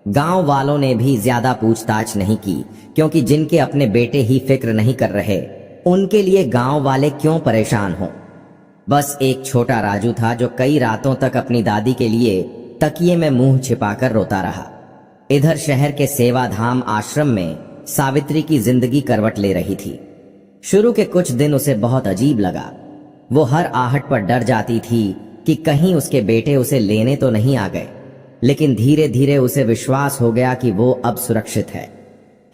गांव वालों ने भी ज्यादा पूछताछ नहीं की, क्योंकि जिनके अपने बेटे ही फिक्र नहीं कर रहे उनके लिए गांव वाले क्यों परेशान हों। बस एक छोटा राजू था जो कई रातों तक अपनी दादी के लिए तकिए में मुंह छिपाकर रोता रहा। इधर शहर के सेवाधाम आश्रम में सावित्री की जिंदगी करवट ले रही थी। शुरू के कुछ दिन उसे बहुत अजीब लगा। वो हर आहट पर डर जाती थी कि कहीं उसके बेटे उसे लेने तो नहीं आ गए, लेकिन धीरे धीरे उसे विश्वास हो गया कि वो अब सुरक्षित है।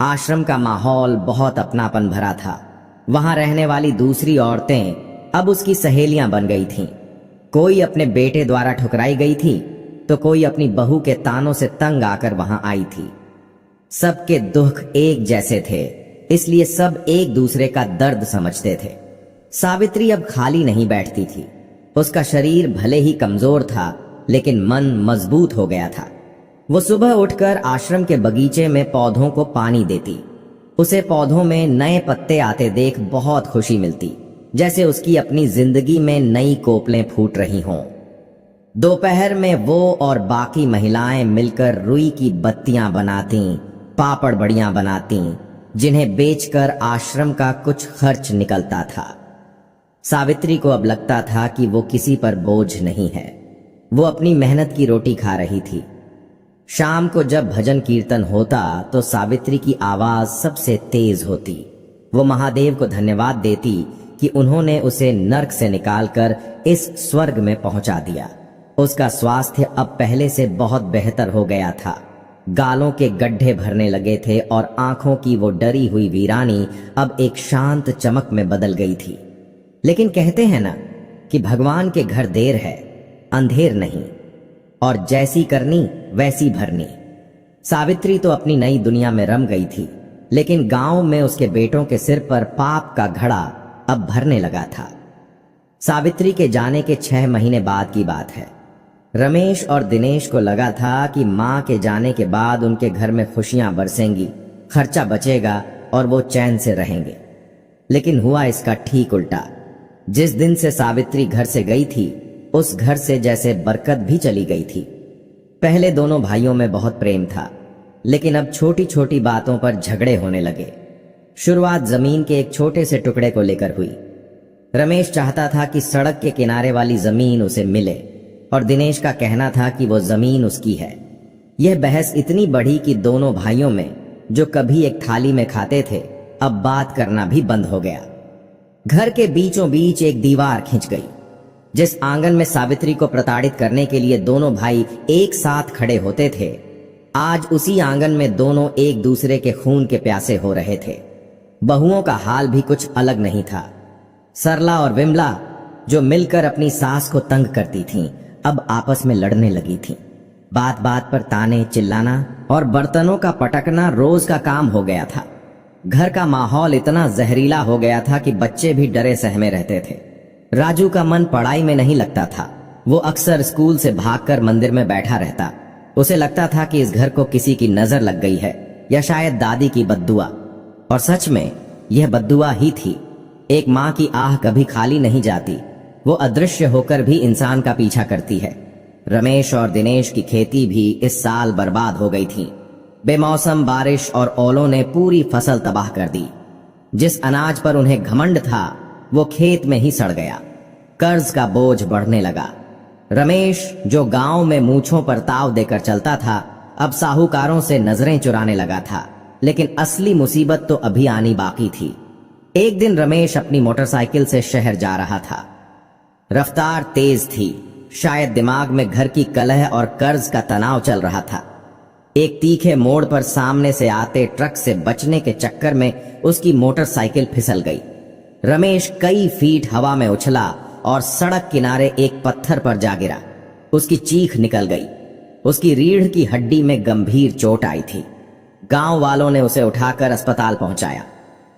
आश्रम का माहौल बहुत अपनापन भरा था। वहां रहने वाली दूसरी औरतें अब उसकी सहेलियां बन गई थीं। कोई अपने बेटे द्वारा ठुकराई गई थी तो कोई अपनी बहू के तानों से तंग आकर वहां आई थी। सबके दुख एक जैसे थे, इसलिए सब एक दूसरे का दर्द समझते थे। सावित्री अब खाली नहीं बैठती थी। उसका शरीर भले ही कमजोर था, लेकिन मन मजबूत हो गया था। वो सुबह उठकर आश्रम के बगीचे में पौधों को पानी देती। उसे पौधों में नए पत्ते आते देख बहुत खुशी मिलती, जैसे उसकी अपनी जिंदगी में नई कोपलें फूट रही हों। दोपहर में वो और बाकी महिलाएं मिलकर रुई की बत्तियां बनाती, पापड़ बड़ियां बनाती, जिन्हें बेचकर आश्रम का कुछ खर्च निकलता था। सावित्री को अब लगता था कि वो किसी पर बोझ नहीं है। वो अपनी मेहनत की रोटी खा रही थी। शाम को जब भजन कीर्तन होता तो सावित्री की आवाज सबसे तेज होती। वो महादेव को धन्यवाद देती कि उन्होंने उसे नर्क से निकालकर इस स्वर्ग में पहुंचा दिया। उसका स्वास्थ्य अब पहले से बहुत बेहतर हो गया था। गालों के गड्ढे भरने लगे थे और आंखों की वो डरी हुई वीरानी अब एक शांत चमक में बदल गई थी। लेकिन कहते हैं ना कि भगवान के घर देर है, अंधेर नहीं, और जैसी करनी वैसी भरनी। सावित्री तो अपनी नई दुनिया में रम गई थी, लेकिन गांव में उसके बेटों के सिर पर पाप का घड़ा अब भरने लगा था। सावित्री के जाने के 6 महीने बाद की बात है। रमेश और दिनेश को लगा था कि मां के जाने के बाद उनके घर में खुशियां बरसेंगी, खर्चा बचेगा और वो चैन से रहेंगे। लेकिन हुआ इसका ठीक उल्टा। जिस दिन से सावित्री घर से गई थी, उस घर से जैसे बरकत भी चली गई थी। पहले दोनों भाइयों में बहुत प्रेम था, लेकिन अब छोटी छोटी बातों पर झगड़े होने लगे। शुरुआत जमीन के एक छोटे से टुकड़े को लेकर हुई। रमेश चाहता था कि सड़क के किनारे वाली जमीन उसे मिले और दिनेश का कहना था कि वो जमीन उसकी है। यह बहस इतनी बढ़ी कि दोनों भाइयों में, जो कभी एक थाली में खाते थे, अब बात करना भी बंद हो गया। घर के बीचों बीच एक दीवार खिंच गई। जिस आंगन में सावित्री को प्रताड़ित करने के लिए दोनों भाई एक साथ खड़े होते थे, आज उसी आंगन में दोनों एक दूसरे के खून के प्यासे हो रहे थे। बहुओं का हाल भी कुछ अलग नहीं था। सरला और विमला, जो मिलकर अपनी सास को तंग करती थीं, अब आपस में लड़ने लगी थीं। बात बात पर ताने, चिल्लाना और बर्तनों का पटकना रोज का काम हो गया था। घर का माहौल इतना जहरीला हो गया था कि बच्चे भी डरे सहमे रहते थे। राजू का मन पढ़ाई में नहीं लगता था। वो अक्सर स्कूल से भागकर मंदिर में बैठा रहता। उसे लगता था कि इस घर को किसी की नजर लग गई है या शायद दादी की बद्दुआ। और सच में यह बद्दुआ ही थी। एक माँ की आह कभी खाली नहीं जाती। वो अदृश्य होकर भी इंसान का पीछा करती है। रमेश और दिनेश की खेती भी इस साल बर्बाद हो गई थी। बेमौसम बारिश और ओलों ने पूरी फसल तबाह कर दी। जिस अनाज पर उन्हें घमंड था वो खेत में ही सड़ गया। कर्ज का बोझ बढ़ने लगा। रमेश, जो गांव में मूंछों पर ताव देकर चलता था, अब साहूकारों से नजरें चुराने लगा था। लेकिन असली मुसीबत तो अभी आनी बाकी थी। एक दिन रमेश अपनी मोटरसाइकिल से शहर जा रहा था। रफ्तार तेज थी। शायद दिमाग में घर की कलह और कर्ज का तनाव चल रहा था। एक तीखे मोड़ पर सामने से आते ट्रक से बचने के चक्कर में उसकी मोटरसाइकिल फिसल गई। रमेश कई फीट हवा में उछला और सड़क किनारे एक पत्थर पर जा गिरा। उसकी चीख निकल गई। उसकी रीढ़ की हड्डी में गंभीर चोट आई थी। गांव वालों ने उसे उठाकर अस्पताल पहुंचाया।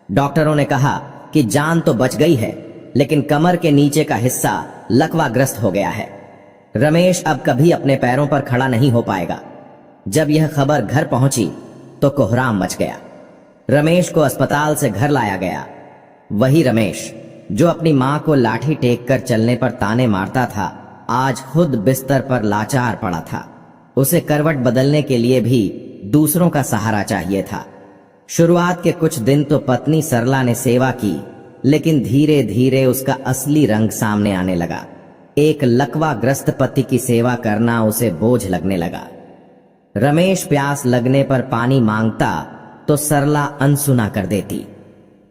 डॉक्टरों ने कहा कि जान तो बच गई है, लेकिन कमर के नीचे का हिस्सा लकवाग्रस्त हो गया है। रमेश अब कभी अपने पैरों पर खड़ा नहीं हो पाएगा। जब यह खबर घर पहुंची तो कोहराम मच गया। रमेश को अस्पताल से घर लाया गया। वही रमेश जो अपनी मां को लाठी टेक कर चलने पर ताने मारता था, आज खुद बिस्तर पर लाचार पड़ा था। उसे करवट बदलने के लिए भी दूसरों का सहारा चाहिए था। शुरुआत के कुछ दिन तो पत्नी सरला ने सेवा की, लेकिन धीरे धीरे उसका असली रंग सामने आने लगा। एक लकवाग्रस्त पति की सेवा करना उसे बोझ लगने लगा। रमेश प्यास लगने पर पानी मांगता तो सरला अनसुना कर देती।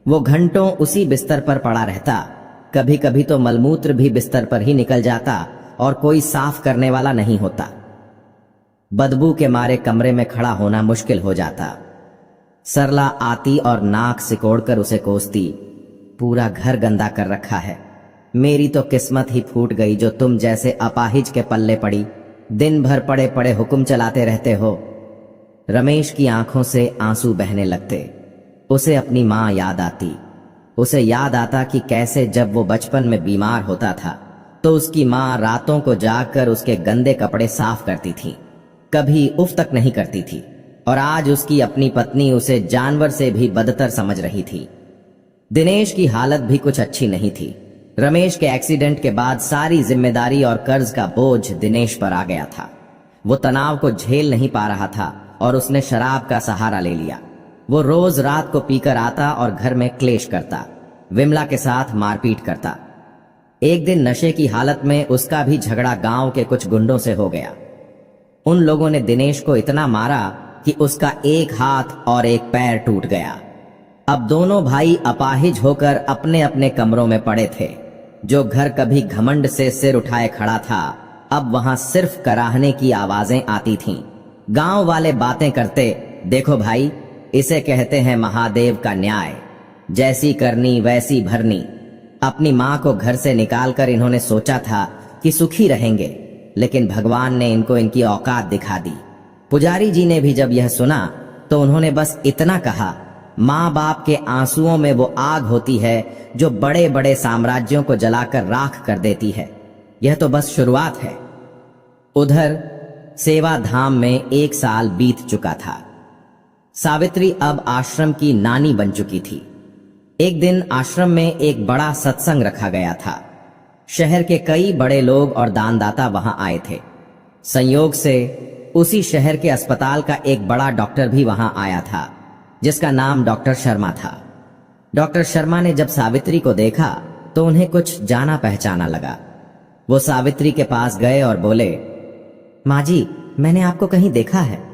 वो घंटों उसी बिस्तर पर पड़ा रहता। कभी कभी तो मलमूत्र भी बिस्तर पर ही निकल जाता और कोई साफ करने वाला नहीं होता। बदबू के मारे कमरे में खड़ा होना मुश्किल हो जाता। सरला आती और नाक सिकोड़कर उसे कोसती, पूरा घर गंदा कर रखा है। मेरी तो किस्मत ही फूट गई जो तुम जैसे अपाहिज के पल्ले पड़ी। दिन भर पड़े पड़े हुक्म चलाते रहते हो। रमेश की आंखों से आंसू बहने लगते। उसे अपनी मां याद आती। उसे याद आता कि कैसे जब वो बचपन में बीमार होता था तो उसकी मां रातों को जागकर उसके गंदे कपड़े साफ करती थी, कभी उफ तक नहीं करती थी। और आज उसकी अपनी पत्नी उसे जानवर से भी बदतर समझ रही थी। दिनेश की हालत भी कुछ अच्छी नहीं थी। रमेश के एक्सीडेंट के बाद सारी जिम्मेदारी और कर्ज का बोझ दिनेश पर आ गया था। वो तनाव को झेल नहीं पा रहा था और उसने शराब का सहारा ले लिया। वो रोज रात को पीकर आता और घर में क्लेश करता, विमला के साथ मारपीट करता। एक दिन नशे की हालत में उसका भी झगड़ा गांव के कुछ गुंडों से हो गया। उन लोगों ने दिनेश को इतना मारा कि उसका एक हाथ और एक पैर टूट गया। अब दोनों भाई अपाहिज होकर अपने अपने कमरों में पड़े थे। जो घर कभी घमंड से सिर उठाए खड़ा था, अब वहां सिर्फ कराहने की आवाजें आती थीं। गांव वाले बातें करते, देखो भाई, इसे कहते हैं महादेव का न्याय, जैसी करनी वैसी भरनी। अपनी मां को घर से निकालकर इन्होंने सोचा था कि सुखी रहेंगे, लेकिन भगवान ने इनको इनकी औकात दिखा दी। पुजारी जी ने भी जब यह सुना तो उन्होंने बस इतना कहा, माँ बाप के आंसुओं में वो आग होती है जो बड़े बड़े साम्राज्यों को जलाकर राख कर देती है। यह तो बस शुरुआत है। उधर सेवा धाम में 1 साल बीत चुका था। सावित्री अब आश्रम की नानी बन चुकी थी। एक दिन आश्रम में एक बड़ा सत्संग रखा गया था। शहर के कई बड़े लोग और दानदाता वहां आए थे। संयोग से उसी शहर के अस्पताल का एक बड़ा डॉक्टर भी वहां आया था, जिसका नाम डॉक्टर शर्मा था। डॉक्टर शर्मा ने जब सावित्री को देखा तो उन्हें कुछ जाना पहचाना लगा। वो सावित्री के पास गए और बोले, माँ जी, मैंने आपको कहीं देखा है।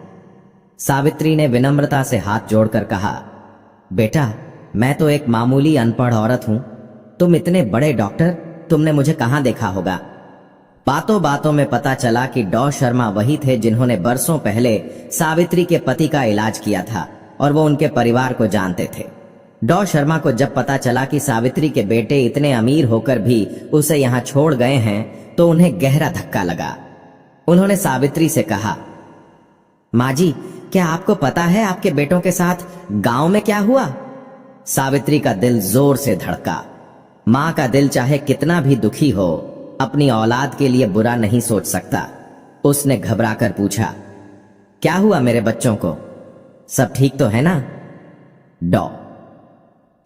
सावित्री ने विनम्रता से हाथ जोड़कर कहा, बेटा, मैं तो एक मामूली अनपढ़ औरत हूं। तुम इतने बड़े डॉक्टर, तुमने मुझे कहां देखा होगा। बातों बातों में पता चला कि डॉ शर्मा वही थे जिन्होंने बरसों पहले सावित्री के पति का इलाज किया था और वो उनके परिवार को जानते थे। डॉ शर्मा को जब पता चला कि सावित्री के बेटे इतने अमीर होकर भी उसे यहाँ छोड़ गए हैं तो उन्हें गहरा धक्का लगा। उन्होंने सावित्री से कहा, माँ जी, क्या आपको पता है आपके बेटों के साथ गांव में क्या हुआ? सावित्री का दिल जोर से धड़का। माँ का दिल चाहे कितना भी दुखी हो, अपनी औलाद के लिए बुरा नहीं सोच सकता। उसने घबराकर पूछा, क्या हुआ मेरे बच्चों को? सब ठीक तो है ना? डॉ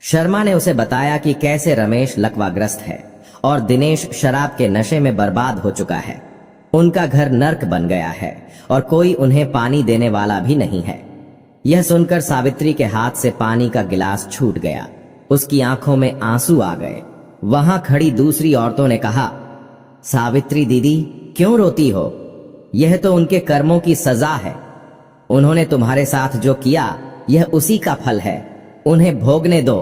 शर्मा ने उसे बताया कि कैसे रमेश लकवाग्रस्त है और दिनेश शराब के नशे में बर्बाद हो चुका है। उनका घर नर्क बन गया है और कोई उन्हें पानी देने वाला भी नहीं है। यह सुनकर सावित्री के हाथ से पानी का गिलास छूट गया। उसकी आंखों में आंसू आ गए। वहां खड़ी दूसरी औरतों ने कहा, सावित्री दीदी, क्यों रोती हो? यह तो उनके कर्मों की सजा है। उन्होंने तुम्हारे साथ जो किया यह उसी का फल है, उन्हें भोगने दो।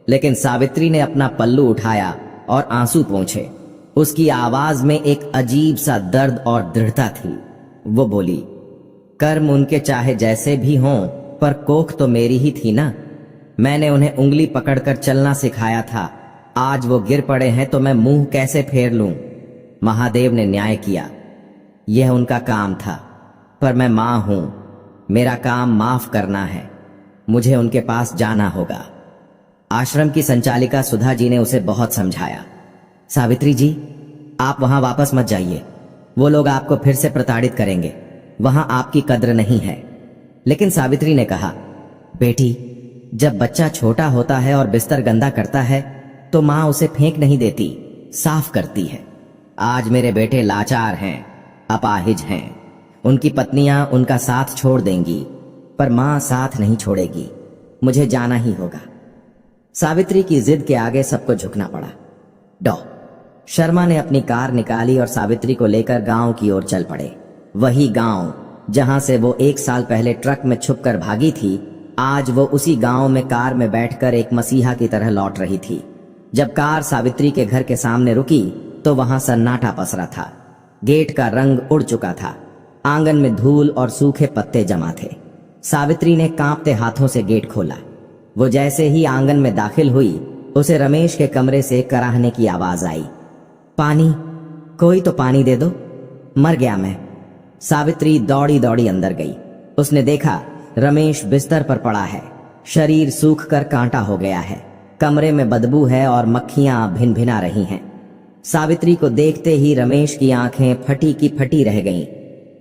लेकिन सावित्री ने अपना पल्लू उठाया और आंसू पोंछे। उसकी आवाज में एक अजीब सा दर्द और दृढ़ता थी। वो बोली, कर्म उनके चाहे जैसे भी हों, पर कोख तो मेरी ही थी ना। मैंने उन्हें उंगली पकड़कर चलना सिखाया था। आज वो गिर पड़े हैं तो मैं मुंह कैसे फेर लूं? महादेव ने न्याय किया। यह उनका काम था, पर मैं मां हूं। मेरा काम माफ करना है। मुझे उनके पास जाना होगा। आश्रम की संचालिका सुधा जी ने उसे बहुत समझाया। सावित्री जी, आप वहां वापस मत जाइए। वो लोग आपको फिर से प्रताड़ित करेंगे। वहां आपकी कद्र नहीं है। लेकिन सावित्री ने कहा, बेटी, जब बच्चा छोटा होता है और बिस्तर गंदा करता है तो मां उसे फेंक नहीं देती, साफ करती है। आज मेरे बेटे लाचार हैं, अपाहिज हैं। उनकी पत्नियां उनका साथ छोड़ देंगी, पर मां साथ नहीं छोड़ेगी। मुझे जाना ही होगा। सावित्री की जिद के आगे सबको झुकना पड़ा। डॉ शर्मा ने अपनी कार निकाली और सावित्री को लेकर गांव की ओर चल पड़े। वही गांव जहां से वो 1 साल पहले ट्रक में छुपकर भागी थी, आज वो उसी गांव में कार में बैठकर एक मसीहा की तरह लौट रही थी। जब कार सावित्री के घर के सामने रुकी तो वहां सन्नाटा पसरा था। गेट का रंग उड़ चुका था। आंगन में धूल और सूखे पत्ते जमा थे। सावित्री ने कांपते हाथों से गेट खोला। वो जैसे ही आंगन में दाखिल हुई, उसे रमेश के कमरे से कराहने की आवाज आई, पानी, कोई तो पानी दे दो, मर गया मैं। सावित्री दौड़ी दौड़ी अंदर गई। उसने देखा रमेश बिस्तर पर पड़ा है। शरीर सूख कर कांटा हो गया है। कमरे में बदबू है और मक्खियां भिन भिना रही हैं। सावित्री को देखते ही रमेश की आंखें फटी की फटी रह गईं।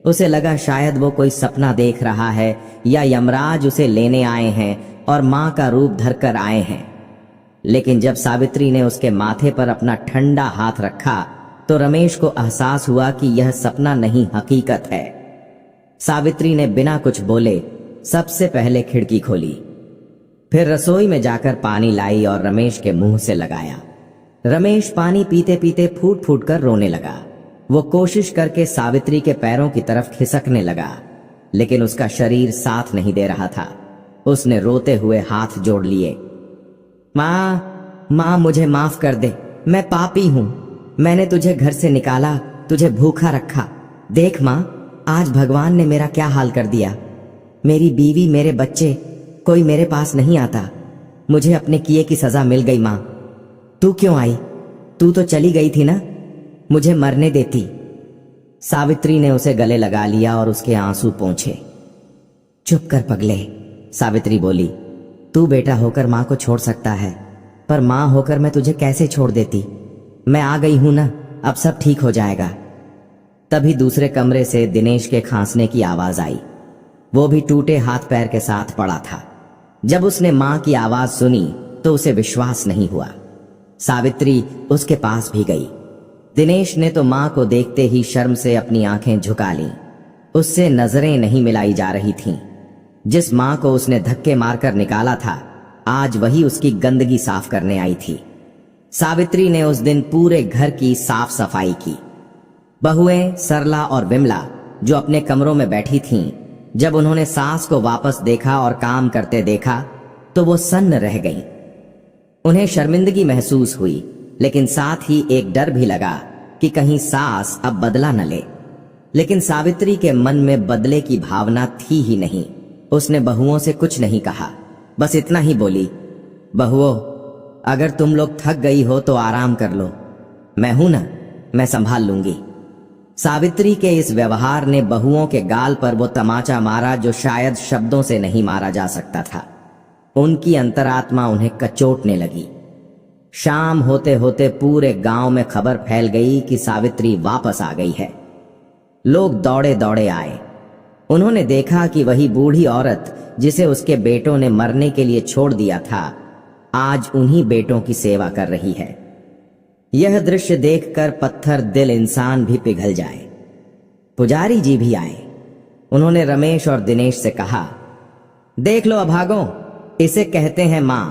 उसे लगा शायद वो कोई सपना देख रहा है या यमराज उसे लेने आए हैं और मां का रूप धरकर आए हैं। लेकिन जब सावित्री ने उसके माथे पर अपना ठंडा हाथ रखा तो रमेश को एहसास हुआ कि यह सपना नहीं, हकीकत है। सावित्री ने बिना कुछ बोले सबसे पहले खिड़की खोली, फिर रसोई में जाकर पानी लाई और रमेश के मुंह से लगाया। रमेश पानी पीते पीते फूट फूट कर रोने लगा। वो कोशिश करके सावित्री के पैरों की तरफ खिसकने लगा, लेकिन उसका शरीर साथ नहीं दे रहा था। उसने रोते हुए हाथ जोड़ लिए। माँ, मुझे माफ कर दे, मैं पापी हूं। मैंने तुझे घर से निकाला, तुझे भूखा रखा। देख माँ, आज भगवान ने मेरा क्या हाल कर दिया। मेरी बीवी, मेरे बच्चे, कोई मेरे पास नहीं आता। मुझे अपने किए की सजा मिल गई। माँ, तू क्यों आई? तू तो चली गई थी ना, मुझे मरने देती। सावित्री ने उसे गले लगा लिया और उसके आंसू पोंछे। चुप कर पगले, सावित्री बोली। तू बेटा होकर मां को छोड़ सकता है, पर मां होकर मैं तुझे कैसे छोड़ देती। मैं आ गई हूं ना, अब सब ठीक हो जाएगा। तभी दूसरे कमरे से दिनेश के खांसने की आवाज आई। वो भी टूटे हाथ पैर के साथ पड़ा था। जब उसने मां की आवाज सुनी तो उसे विश्वास नहीं हुआ। सावित्री उसके पास भी गई। दिनेश ने तो मां को देखते ही शर्म से अपनी आंखें झुका लीं। उससे नजरें नहीं मिलाई जा रही थीं। जिस मां को उसने धक्के मारकर निकाला था, आज वही उसकी गंदगी साफ करने आई थी। सावित्री ने उस दिन पूरे घर की साफ सफाई की। बहुएं सरला और विमला, जो अपने कमरों में बैठी थीं, जब उन्होंने सास को वापस देखा और काम करते देखा तो वो सन्न रह गईं। उन्हें शर्मिंदगी महसूस हुई, लेकिन साथ ही एक डर भी लगा कि कहीं सास अब बदला न ले, लेकिन सावित्री के मन में बदले की भावना थी ही नहीं। उसने बहुओं से कुछ नहीं कहा, बस इतना ही बोली, बहुओं, अगर तुम लोग थक गई हो तो आराम कर लो, मैं हूं ना, मैं संभाल लूंगी। सावित्री के इस व्यवहार ने बहुओं के गाल पर वो तमाचा मारा जो शायद शब्दों से नहीं मारा जा सकता था। उनकी अंतरात्मा उन्हें कचोटने लगी। शाम होते होते पूरे गांव में खबर फैल गई कि सावित्री वापस आ गई है। लोग दौड़े दौड़े आए। उन्होंने देखा कि वही बूढ़ी औरत जिसे उसके बेटों ने मरने के लिए छोड़ दिया था, आज उन्हीं बेटों की सेवा कर रही है। यह दृश्य देखकर पत्थर दिल इंसान भी पिघल जाए। पुजारी जी भी आए। उन्होंने रमेश और दिनेश से कहा, देख लो अभागों, इसे कहते हैं मां।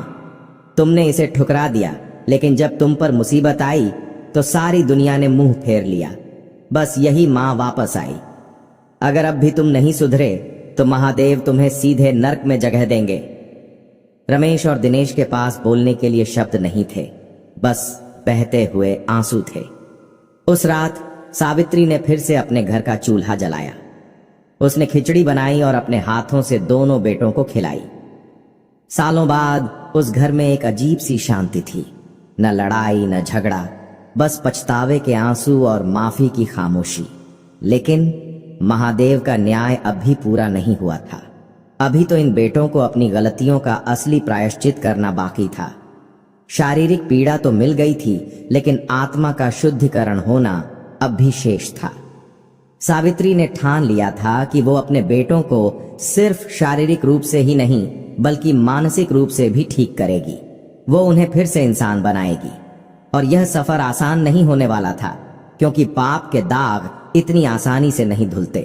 तुमने इसे ठुकरा दिया, लेकिन जब तुम पर मुसीबत आई तो सारी दुनिया ने मुंह फेर लिया। बस यही मां वापस आई। अगर अब भी तुम नहीं सुधरे तो महादेव तुम्हें सीधे नर्क में जगह देंगे। रमेश और दिनेश के पास बोलने के लिए शब्द नहीं थे, बस बहते हुए आंसू थे। उस रात सावित्री ने फिर से अपने घर का चूल्हा जलाया। उसने खिचड़ी बनाई और अपने हाथों से दोनों बेटों को खिलाई। सालों बाद उस घर में एक अजीब सी शांति थी। न लड़ाई न झगड़ा, बस पछतावे के आंसू और माफी की खामोशी। लेकिन महादेव का न्याय अब भी पूरा नहीं हुआ था। अभी तो इन बेटों को अपनी गलतियों का असली प्रायश्चित करना बाकी था। शारीरिक पीड़ा तो मिल गई थी, लेकिन आत्मा का शुद्धिकरण होना अब भी शेष था। सावित्री ने ठान लिया था कि वो अपने बेटों को सिर्फ शारीरिक रूप से ही नहीं बल्कि मानसिक रूप से भी ठीक करेगी। वो उन्हें फिर से इंसान बनाएगी। और यह सफर आसान नहीं होने वाला था, क्योंकि पाप के दाग इतनी आसानी से नहीं धुलते।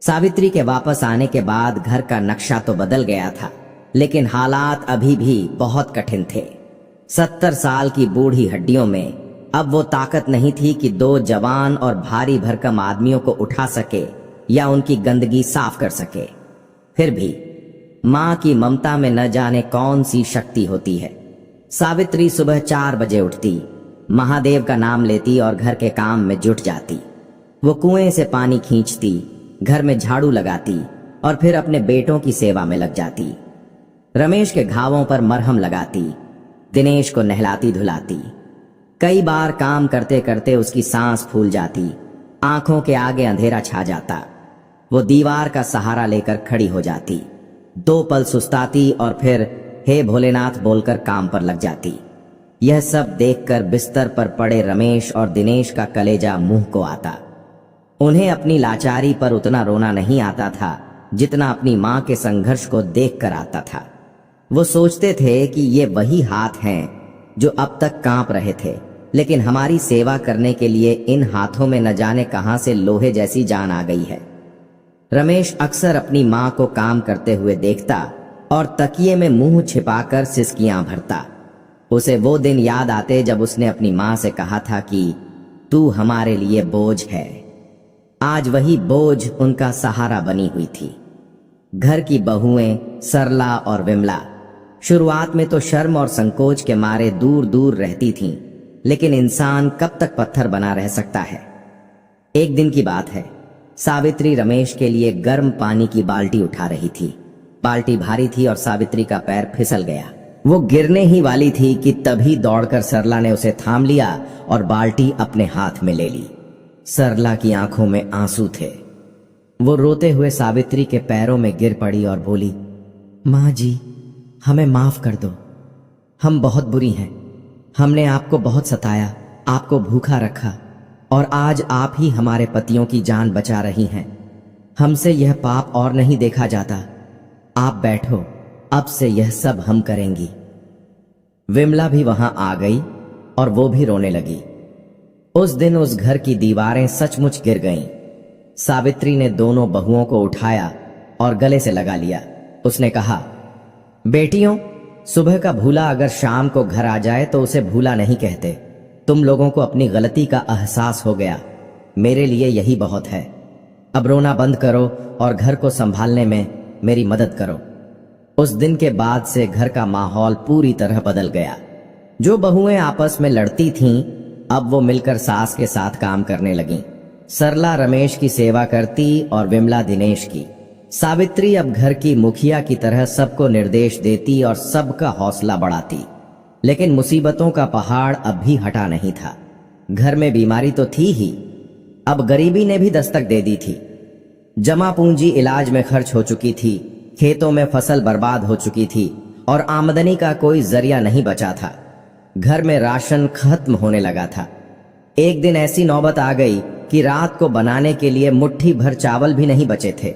सावित्री के वापस आने के बाद घर का नक्शा तो बदल गया था, लेकिन हालात अभी भी बहुत कठिन थे। 70 साल की बूढ़ी हड्डियों में अब वो ताकत नहीं थी कि 2 जवान और भारी भरकम आदमियों को उठा सके या उनकी गंदगी साफ कर सके। फिर भी मां की ममता में न जाने कौन सी शक्ति होती है। सावित्री सुबह 4 बजे उठती, महादेव का नाम लेती और घर के काम में जुट जाती। वो कुएं से पानी खींचती, घर में झाड़ू लगाती और फिर अपने बेटों की सेवा में लग जाती। रमेश के घावों पर मरहम लगाती, दिनेश को नहलाती धुलाती। कई बार काम करते करते उसकी सांस फूल जाती, आंखों के आगे अंधेरा छा जाता। वो दीवार का सहारा लेकर खड़ी हो जाती, 2 पल सुस्ताती और फिर हे भोलेनाथ बोलकर काम पर लग जाती। यह सब देखकर बिस्तर पर पड़े रमेश और दिनेश का कलेजा मुंह को आता। उन्हें अपनी लाचारी पर उतना रोना नहीं आता था जितना अपनी मां के संघर्ष को देखकर आता था। वो सोचते थे कि ये वही हाथ हैं जो अब तक कांप रहे थे, लेकिन हमारी सेवा करने के लिए इन हाथों में न जाने कहां से लोहे जैसी जान आ गई है। रमेश अक्सर अपनी मां को काम करते हुए देखता और तकिए में मुंह छिपाकर सिसकियां भरता। उसे वो दिन याद आते जब उसने अपनी मां से कहा था कि तू हमारे लिए बोझ है। आज वही बोझ उनका सहारा बनी हुई थी। घर की बहुएं सरला और विमला शुरुआत में तो शर्म और संकोच के मारे दूर दूर रहती थीं, लेकिन इंसान कब तक पत्थर बना रह सकता है। एक दिन की बात है, सावित्री रमेश के लिए गर्म पानी की बाल्टी उठा रही थी। बाल्टी भारी थी और सावित्री का पैर फिसल गया। वो गिरने ही वाली थी कि तभी दौड़कर सरला ने उसे थाम लिया और बाल्टी अपने हाथ में ले ली। सरला की आंखों में आंसू थे। वो रोते हुए सावित्री के पैरों में गिर पड़ी और बोली, माँ जी, हमें माफ कर दो। हम बहुत बुरी हैं। हमने आपको बहुत सताया, आपको भूखा रखा और आज आप ही हमारे पतियों की जान बचा रही हैं। हमसे यह पाप और नहीं देखा जाता। आप बैठो, अब से यह सब हम करेंगी। विमला भी वहां आ गई और वो भी रोने लगी। उस दिन उस घर की दीवारें सचमुच गिर गईं। सावित्री ने दोनों बहुओं को उठाया और गले से लगा लिया। उसने कहा, बेटियों, सुबह का भूला अगर शाम को घर आ जाए तो उसे भूला नहीं कहते। तुम लोगों को अपनी गलती का एहसास हो गया, मेरे लिए यही बहुत है। अब रोना बंद करो और घर को संभालने में मेरी मदद करो। उस दिन के बाद से घर का माहौल पूरी तरह बदल गया। जो बहुएं आपस में लड़ती थीं, अब वो मिलकर सास के साथ काम करने लगीं। सरला रमेश की सेवा करती और विमला दिनेश की। सावित्री अब घर की मुखिया की तरह सबको निर्देश देती और सबका हौसला बढ़ाती। लेकिन मुसीबतों का पहाड़ अब भी हटा नहीं था। घर में बीमारी तो थी ही, अब गरीबी ने भी दस्तक दे दी थी। जमा पूंजी इलाज में खर्च हो चुकी थी, खेतों में फसल बर्बाद हो चुकी थी और आमदनी का कोई जरिया नहीं बचा था। घर में राशन खत्म होने लगा था। एक दिन ऐसी नौबत आ गई कि रात को बनाने के लिए मुट्ठी भर चावल भी नहीं बचे थे।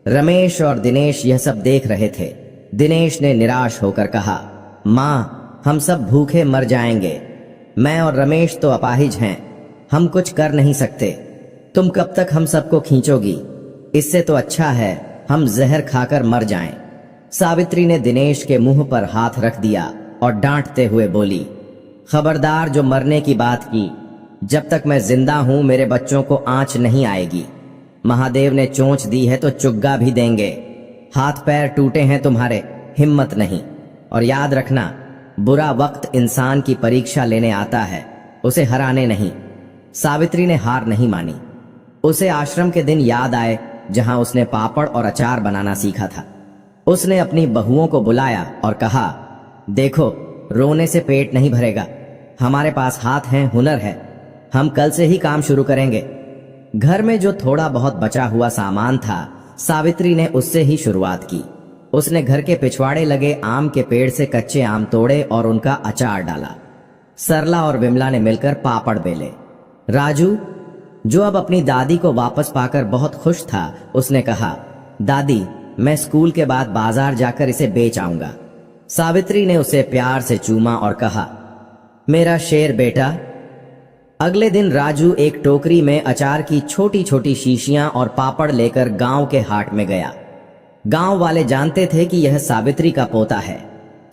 रमेश और दिनेश यह सब देख रहे थे। दिनेश ने निराश होकर कहा, माँ, हम सब भूखे मर जाएंगे। मैं और रमेश तो अपाहिज हैं, हम कुछ कर नहीं सकते। तुम कब तक हम सबको खींचोगी? इससे तो अच्छा है हम जहर खाकर मर जाएं। सावित्री ने दिनेश के मुंह पर हाथ रख दिया और डांटते हुए बोली, खबरदार, जो मरने की बात की, जब तक मैं जिंदा हूं मेरे बच्चों को आंच नहीं आएगी। महादेव ने चोंच दी है तो चुग्गा भी देंगे। हाथ पैर टूटे हैं तुम्हारे, हिम्मत नहीं। और याद रखना, बुरा वक्त इंसान की परीक्षा लेने आता है, उसे हराने नहीं। सावित्री ने हार नहीं मानी। उसे आश्रम के दिन याद आए जहां उसने पापड़ और अचार बनाना सीखा था। उसने अपनी बहुओं को बुलाया और कहा, देखो, रोने से पेट नहीं भरेगा। हमारे पास हाथ हैं, हुनर है, हम कल से ही काम शुरू करेंगे। घर में जो थोड़ा बहुत बचा हुआ सामान था, सावित्री ने उससे ही शुरुआत की। उसने घर के पिछवाड़े लगे आम के पेड़ से कच्चे आम तोड़े और उनका अचार डाला। सरला और विमला ने मिलकर पापड़ बेले। राजू, जो अब अपनी दादी को वापस पाकर बहुत खुश था, उसने कहा, दादी, मैं स्कूल के बाद बाजार जाकर इसे बेच आऊंगा। सावित्री ने उसे प्यार से चूमा और कहा, मेरा शेर बेटा। अगले दिन राजू एक टोकरी में अचार की छोटी छोटी शीशियां और पापड़ लेकर गांव के हाट में गया। गांव वाले जानते थे कि यह सावित्री का पोता है।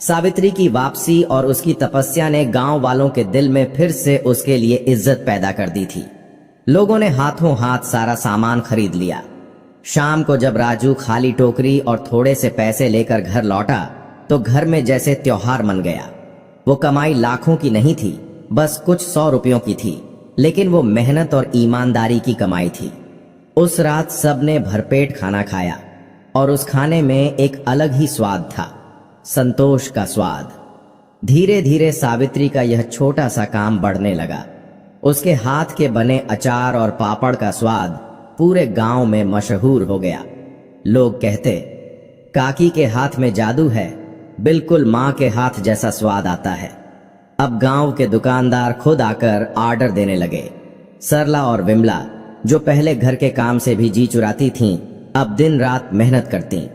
सावित्री की वापसी और उसकी तपस्या ने गांव वालों के दिल में फिर से उसके लिए इज्जत पैदा कर दी थी। लोगों ने हाथों हाथ सारा सामान खरीद लिया। शाम को जब राजू खाली टोकरी और थोड़े से पैसे लेकर घर लौटा तो घर में जैसे त्योहार मन गया। वो कमाई लाखों की नहीं थी, बस कुछ 100 रुपयों की थी, लेकिन वो मेहनत और ईमानदारी की कमाई थी। उस रात सबने भरपेट खाना खाया और उस खाने में एक अलग ही स्वाद था, संतोष का स्वाद। धीरे धीरे सावित्री का यह छोटा सा काम बढ़ने लगा। उसके हाथ के बने अचार और पापड़ का स्वाद पूरे गांव में मशहूर हो गया। लोग कहते, काकी के हाथ में जादू है, बिल्कुल माँ के हाथ जैसा स्वाद आता है। अब गांव के दुकानदार खुद आकर ऑर्डर देने लगे। सरला और विमला, जो पहले घर के काम से भी जी चुराती थीं, अब दिन रात मेहनत करतीं।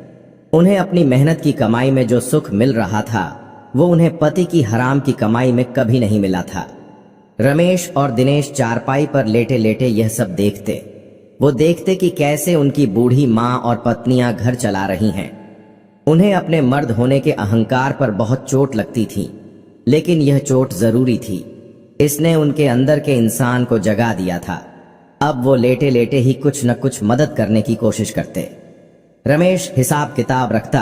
उन्हें अपनी मेहनत की कमाई में जो सुख मिल रहा था, वो उन्हें पति की हराम की कमाई में कभी नहीं मिला था। रमेश और दिनेश चारपाई पर लेटे लेटे यह सब देखते। वो देखते कि कैसे उनकी बूढ़ी माँ और पत्नियां घर चला रही हैं। उन्हें अपने मर्द होने के अहंकार पर बहुत चोट लगती थी, लेकिन यह चोट जरूरी थी। इसने उनके अंदर के इंसान को जगा दिया था। अब वो लेटे लेटे ही कुछ न कुछ मदद करने की कोशिश करते। रमेश हिसाब किताब रखता,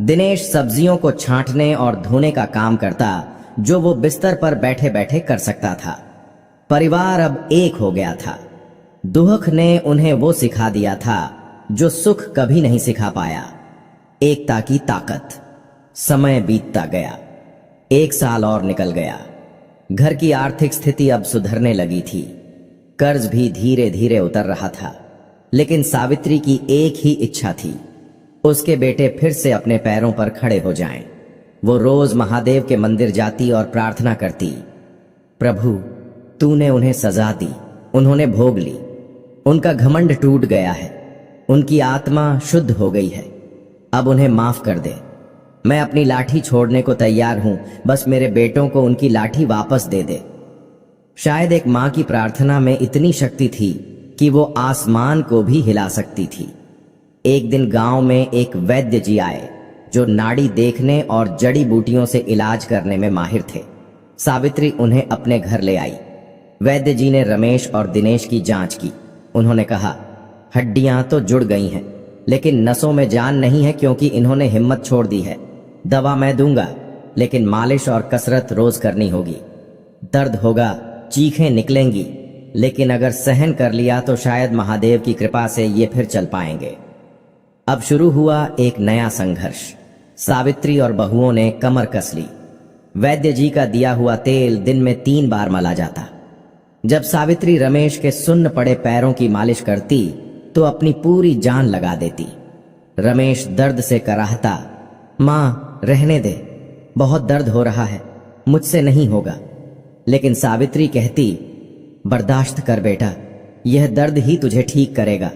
दिनेश सब्जियों को छांटने और धोने का काम करता, जो वो बिस्तर पर बैठे बैठे कर सकता था। परिवार अब एक हो गया था। दुहक ने उन्हें वो सिखा दिया था जो सुख कभी नहीं सिखा पाया, एकता की ताकत। समय बीतता गया। 1 साल और निकल गया। घर की आर्थिक स्थिति अब सुधरने लगी थी। कर्ज भी धीरे धीरे उतर रहा था, लेकिन सावित्री की एक ही इच्छा थी, उसके बेटे फिर से अपने पैरों पर खड़े हो जाएं। वो रोज महादेव के मंदिर जाती और प्रार्थना करती, प्रभु, तूने उन्हें सजा दी, उन्होंने भोग ली, उनका घमंड टूट गया है, उनकी आत्मा शुद्ध हो गई है, अब उन्हें माफ कर दे। मैं अपनी लाठी छोड़ने को तैयार हूं, बस मेरे बेटों को उनकी लाठी वापस दे दे। शायद एक मां की प्रार्थना में इतनी शक्ति थी कि वो आसमान को भी हिला सकती थी। एक दिन गांव में एक वैद्य जी आए, जो नाड़ी देखने और जड़ी बूटियों से इलाज करने में माहिर थे। सावित्री उन्हें अपने घर ले आई। वैद्य जी ने रमेश और दिनेश की जांच की। उन्होंने कहा, हड्डियां तो जुड़ गई हैं, लेकिन नसों में जान नहीं है, क्योंकि इन्होंने हिम्मत छोड़ दी है। दवा मैं दूंगा, लेकिन मालिश और कसरत रोज करनी होगी। दर्द होगा चीखें निकलेंगी, लेकिन अगर सहन कर लिया तो शायद महादेव की कृपा से ये फिर चल पाएंगे। अब शुरू हुआ एक नया संघर्ष। सावित्री और बहुओं ने कमर कस ली। वैद्य जी का दिया हुआ तेल दिन में 3 बार मला जाता। जब सावित्री रमेश के सुन्न पड़े पैरों की मालिश करती तो अपनी पूरी जान लगा देती। रमेश दर्द से कराहता, माँ रहने दे, बहुत दर्द हो रहा है, मुझसे नहीं होगा। लेकिन सावित्री कहती, बर्दाश्त कर बेटा, यह दर्द ही तुझे ठीक करेगा।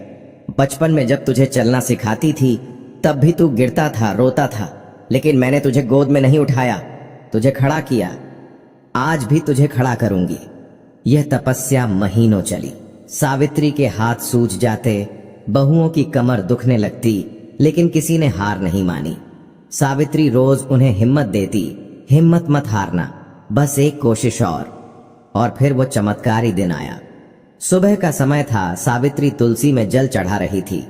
बचपन में जब तुझे चलना सिखाती थी तब भी तू गिरता था, रोता था, लेकिन मैंने तुझे गोद में नहीं उठाया, तुझे खड़ा किया। आज भी तुझे खड़ा करूंगी। यह तपस्या महीनों चली। सावित्री के हाथ सूज जाते, बहुओं की कमर दुखने लगती, लेकिन किसी ने हार नहीं मानी। सावित्री रोज उन्हें हिम्मत देती, हिम्मत मत हारना, बस एक कोशिश और फिर वो चमत्कारी दिन आया। सुबह का समय था। सावित्री तुलसी में जल चढ़ा रही थी,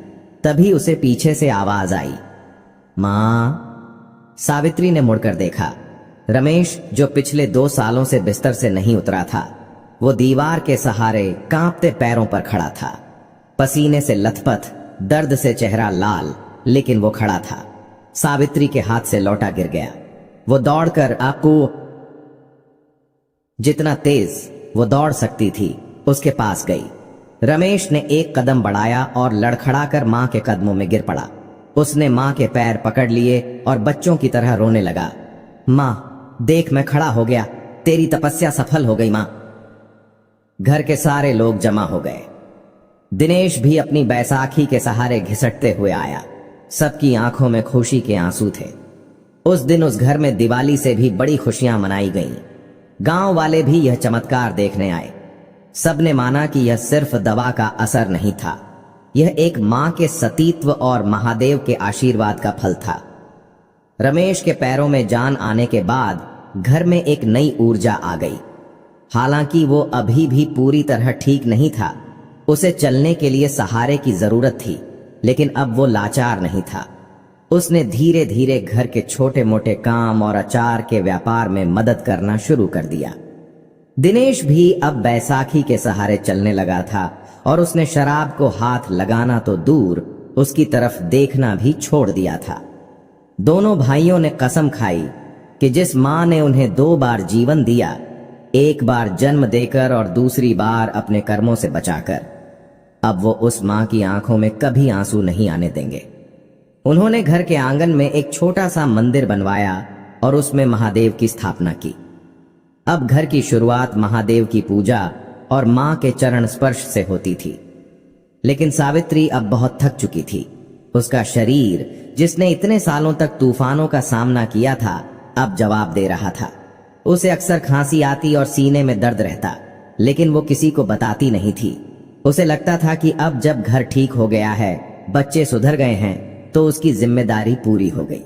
तभी उसे पीछे से आवाज आई, मां। सावित्री ने मुड़कर देखा। रमेश, जो पिछले 2 सालों से बिस्तर से नहीं उतरा था, वो दीवार के सहारे कांपते पैरों पर खड़ा था, पसीने से लथपथ, दर्द से चेहरा लाल, लेकिन वो खड़ा था। सावित्री के हाथ से लौटा गिर गया। वो दौड़कर जितना तेज वो दौड़ सकती थी उसके पास गई। रमेश ने एक कदम बढ़ाया और लड़खड़ाकर मां के कदमों में गिर पड़ा। उसने मां के पैर पकड़ लिए और बच्चों की तरह रोने लगा, मां देख, मैं खड़ा हो गया, तेरी तपस्या सफल हो गई मां। घर के सारे लोग जमा हो गए। दिनेश भी अपनी बैसाखी के सहारे घिसटते हुए आया। सबकी आंखों में खुशी के आंसू थे। उस दिन उस घर में दिवाली से भी बड़ी खुशियां मनाई गईं। गांव वाले भी यह चमत्कार देखने आए। सबने माना कि यह सिर्फ दवा का असर नहीं था, यह एक मां के सतीत्व और महादेव के आशीर्वाद का फल था। रमेश के पैरों में जान आने के बाद घर में एक नई ऊर्जा आ गई। हालांकि वो अभी भी पूरी तरह ठीक नहीं था, उसे चलने के लिए सहारे की जरूरत थी, लेकिन अब वो लाचार नहीं था। उसने धीरे धीरे घर के छोटे मोटे काम और अचार के व्यापार में मदद करना शुरू कर दिया। दिनेश भी अब बैसाखी के सहारे चलने लगा था और उसने शराब को हाथ लगाना तो दूर, उसकी तरफ देखना भी छोड़ दिया था। दोनों भाइयों ने कसम खाई कि जिस मां ने उन्हें 2 बार जीवन दिया, एक बार जन्म देकर और दूसरी बार अपने कर्मों से बचाकर, अब वो उस मां की आंखों में कभी आंसू नहीं आने देंगे। उन्होंने घर के आंगन में एक छोटा सा मंदिर बनवाया और उसमें महादेव की स्थापना की। अब घर की शुरुआत महादेव की पूजा और मां के चरण स्पर्श से होती थी। लेकिन सावित्री अब बहुत थक चुकी थी। उसका शरीर, जिसने इतने सालों तक तूफानों का सामना किया था, अब जवाब दे रहा था। उसे अक्सर खांसी आती और सीने में दर्द रहता, लेकिन वो किसी को बताती नहीं थी। उसे लगता था कि अब जब घर ठीक हो गया है, बच्चे सुधर गए हैं, तो उसकी जिम्मेदारी पूरी हो गई।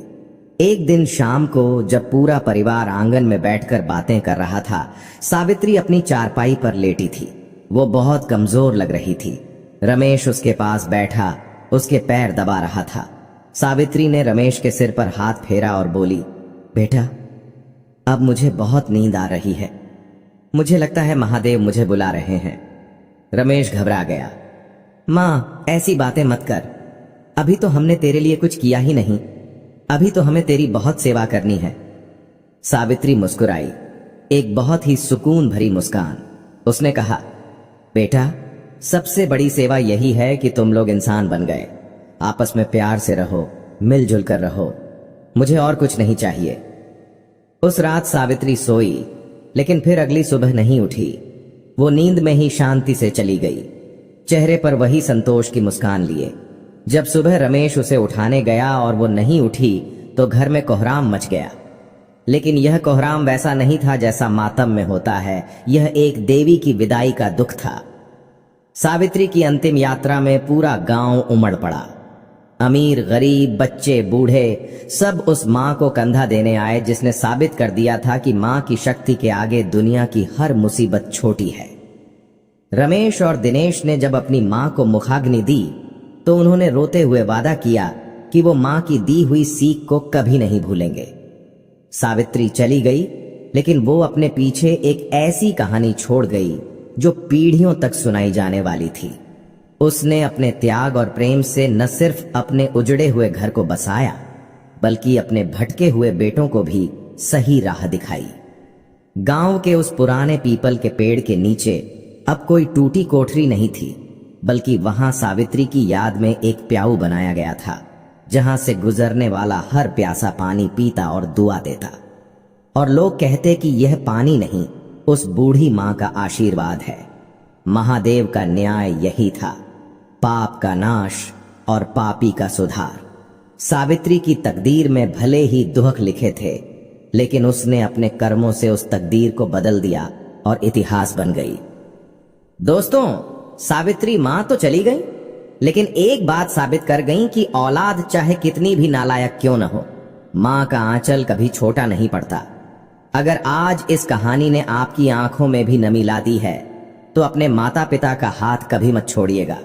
एक दिन शाम को जब पूरा परिवार आंगन में बैठकर बातें कर रहा था, सावित्री अपनी चारपाई पर लेटी थी। वो बहुत कमजोर लग रही थी। रमेश उसके पास बैठा, उसके पैर दबा रहा था। सावित्री ने रमेश के सिर पर हाथ फेरा और बोली, बेटा, अब मुझे बहुत नींद आ रही है, मुझे लगता है महादेव मुझे बुला रहे हैं। रमेश घबरा गया। मां, ऐसी बातें मत कर, अभी तो हमने तेरे लिए कुछ किया ही नहीं, अभी तो हमें तेरी बहुत सेवा करनी है। सावित्री मुस्कुराई, एक बहुत ही सुकून भरी मुस्कान। उसने कहा, बेटा, सबसे बड़ी सेवा यही है कि तुम लोग इंसान बन गए। आपस में प्यार से रहो, मिलजुल कर रहो, मुझे और कुछ नहीं चाहिए। उस रात सावित्री सोई, लेकिन फिर अगली सुबह नहीं उठी। वो नींद में ही शांति से चली गई, चेहरे पर वही संतोष की मुस्कान लिए। जब सुबह रमेश उसे उठाने गया और वो नहीं उठी तो घर में कोहराम मच गया। लेकिन यह कोहराम वैसा नहीं था जैसा मातम में होता है, यह एक देवी की विदाई का दुख था। सावित्री की अंतिम यात्रा में पूरा गांव उमड़ पड़ा। अमीर, गरीब, बच्चे, बूढ़े, सब उस मां को कंधा देने आए जिसने साबित कर दिया था कि मां की शक्ति के आगे दुनिया की हर मुसीबत छोटी है। रमेश और दिनेश ने जब अपनी मां को मुखाग्नि दी तो उन्होंने रोते हुए वादा किया कि वो मां की दी हुई सीख को कभी नहीं भूलेंगे। सावित्री चली गई, लेकिन वो अपने पीछे एक ऐसी कहानी छोड़ गई जो पीढ़ियों तक सुनाई जाने वाली थी। उसने अपने त्याग और प्रेम से न सिर्फ अपने उजड़े हुए घर को बसाया, बल्कि अपने भटके हुए बेटों को भी सही राह दिखाई। गांव के उस पुराने पीपल के पेड़ के नीचे अब कोई टूटी कोठरी नहीं थी, बल्कि वहां सावित्री की याद में एक प्याऊ बनाया गया था, जहां से गुजरने वाला हर प्यासा पानी पीता और दुआ देता। और लोग कहते कि यह पानी नहीं, उस बूढ़ी मां का आशीर्वाद है। महादेव का न्याय यही था, पाप का नाश और पापी का सुधार। सावित्री की तकदीर में भले ही दुख लिखे थे, लेकिन उसने अपने कर्मों से उस तकदीर को बदल दिया और इतिहास बन गई। दोस्तों, सावित्री मां तो चली गई, लेकिन एक बात साबित कर गई कि औलाद चाहे कितनी भी नालायक क्यों न हो, मां का आंचल कभी छोटा नहीं पड़ता। अगर आज इस कहानी ने आपकी आंखों में भी नमी ला दी है, तो अपने माता पिता का हाथ कभी मत छोड़िएगा।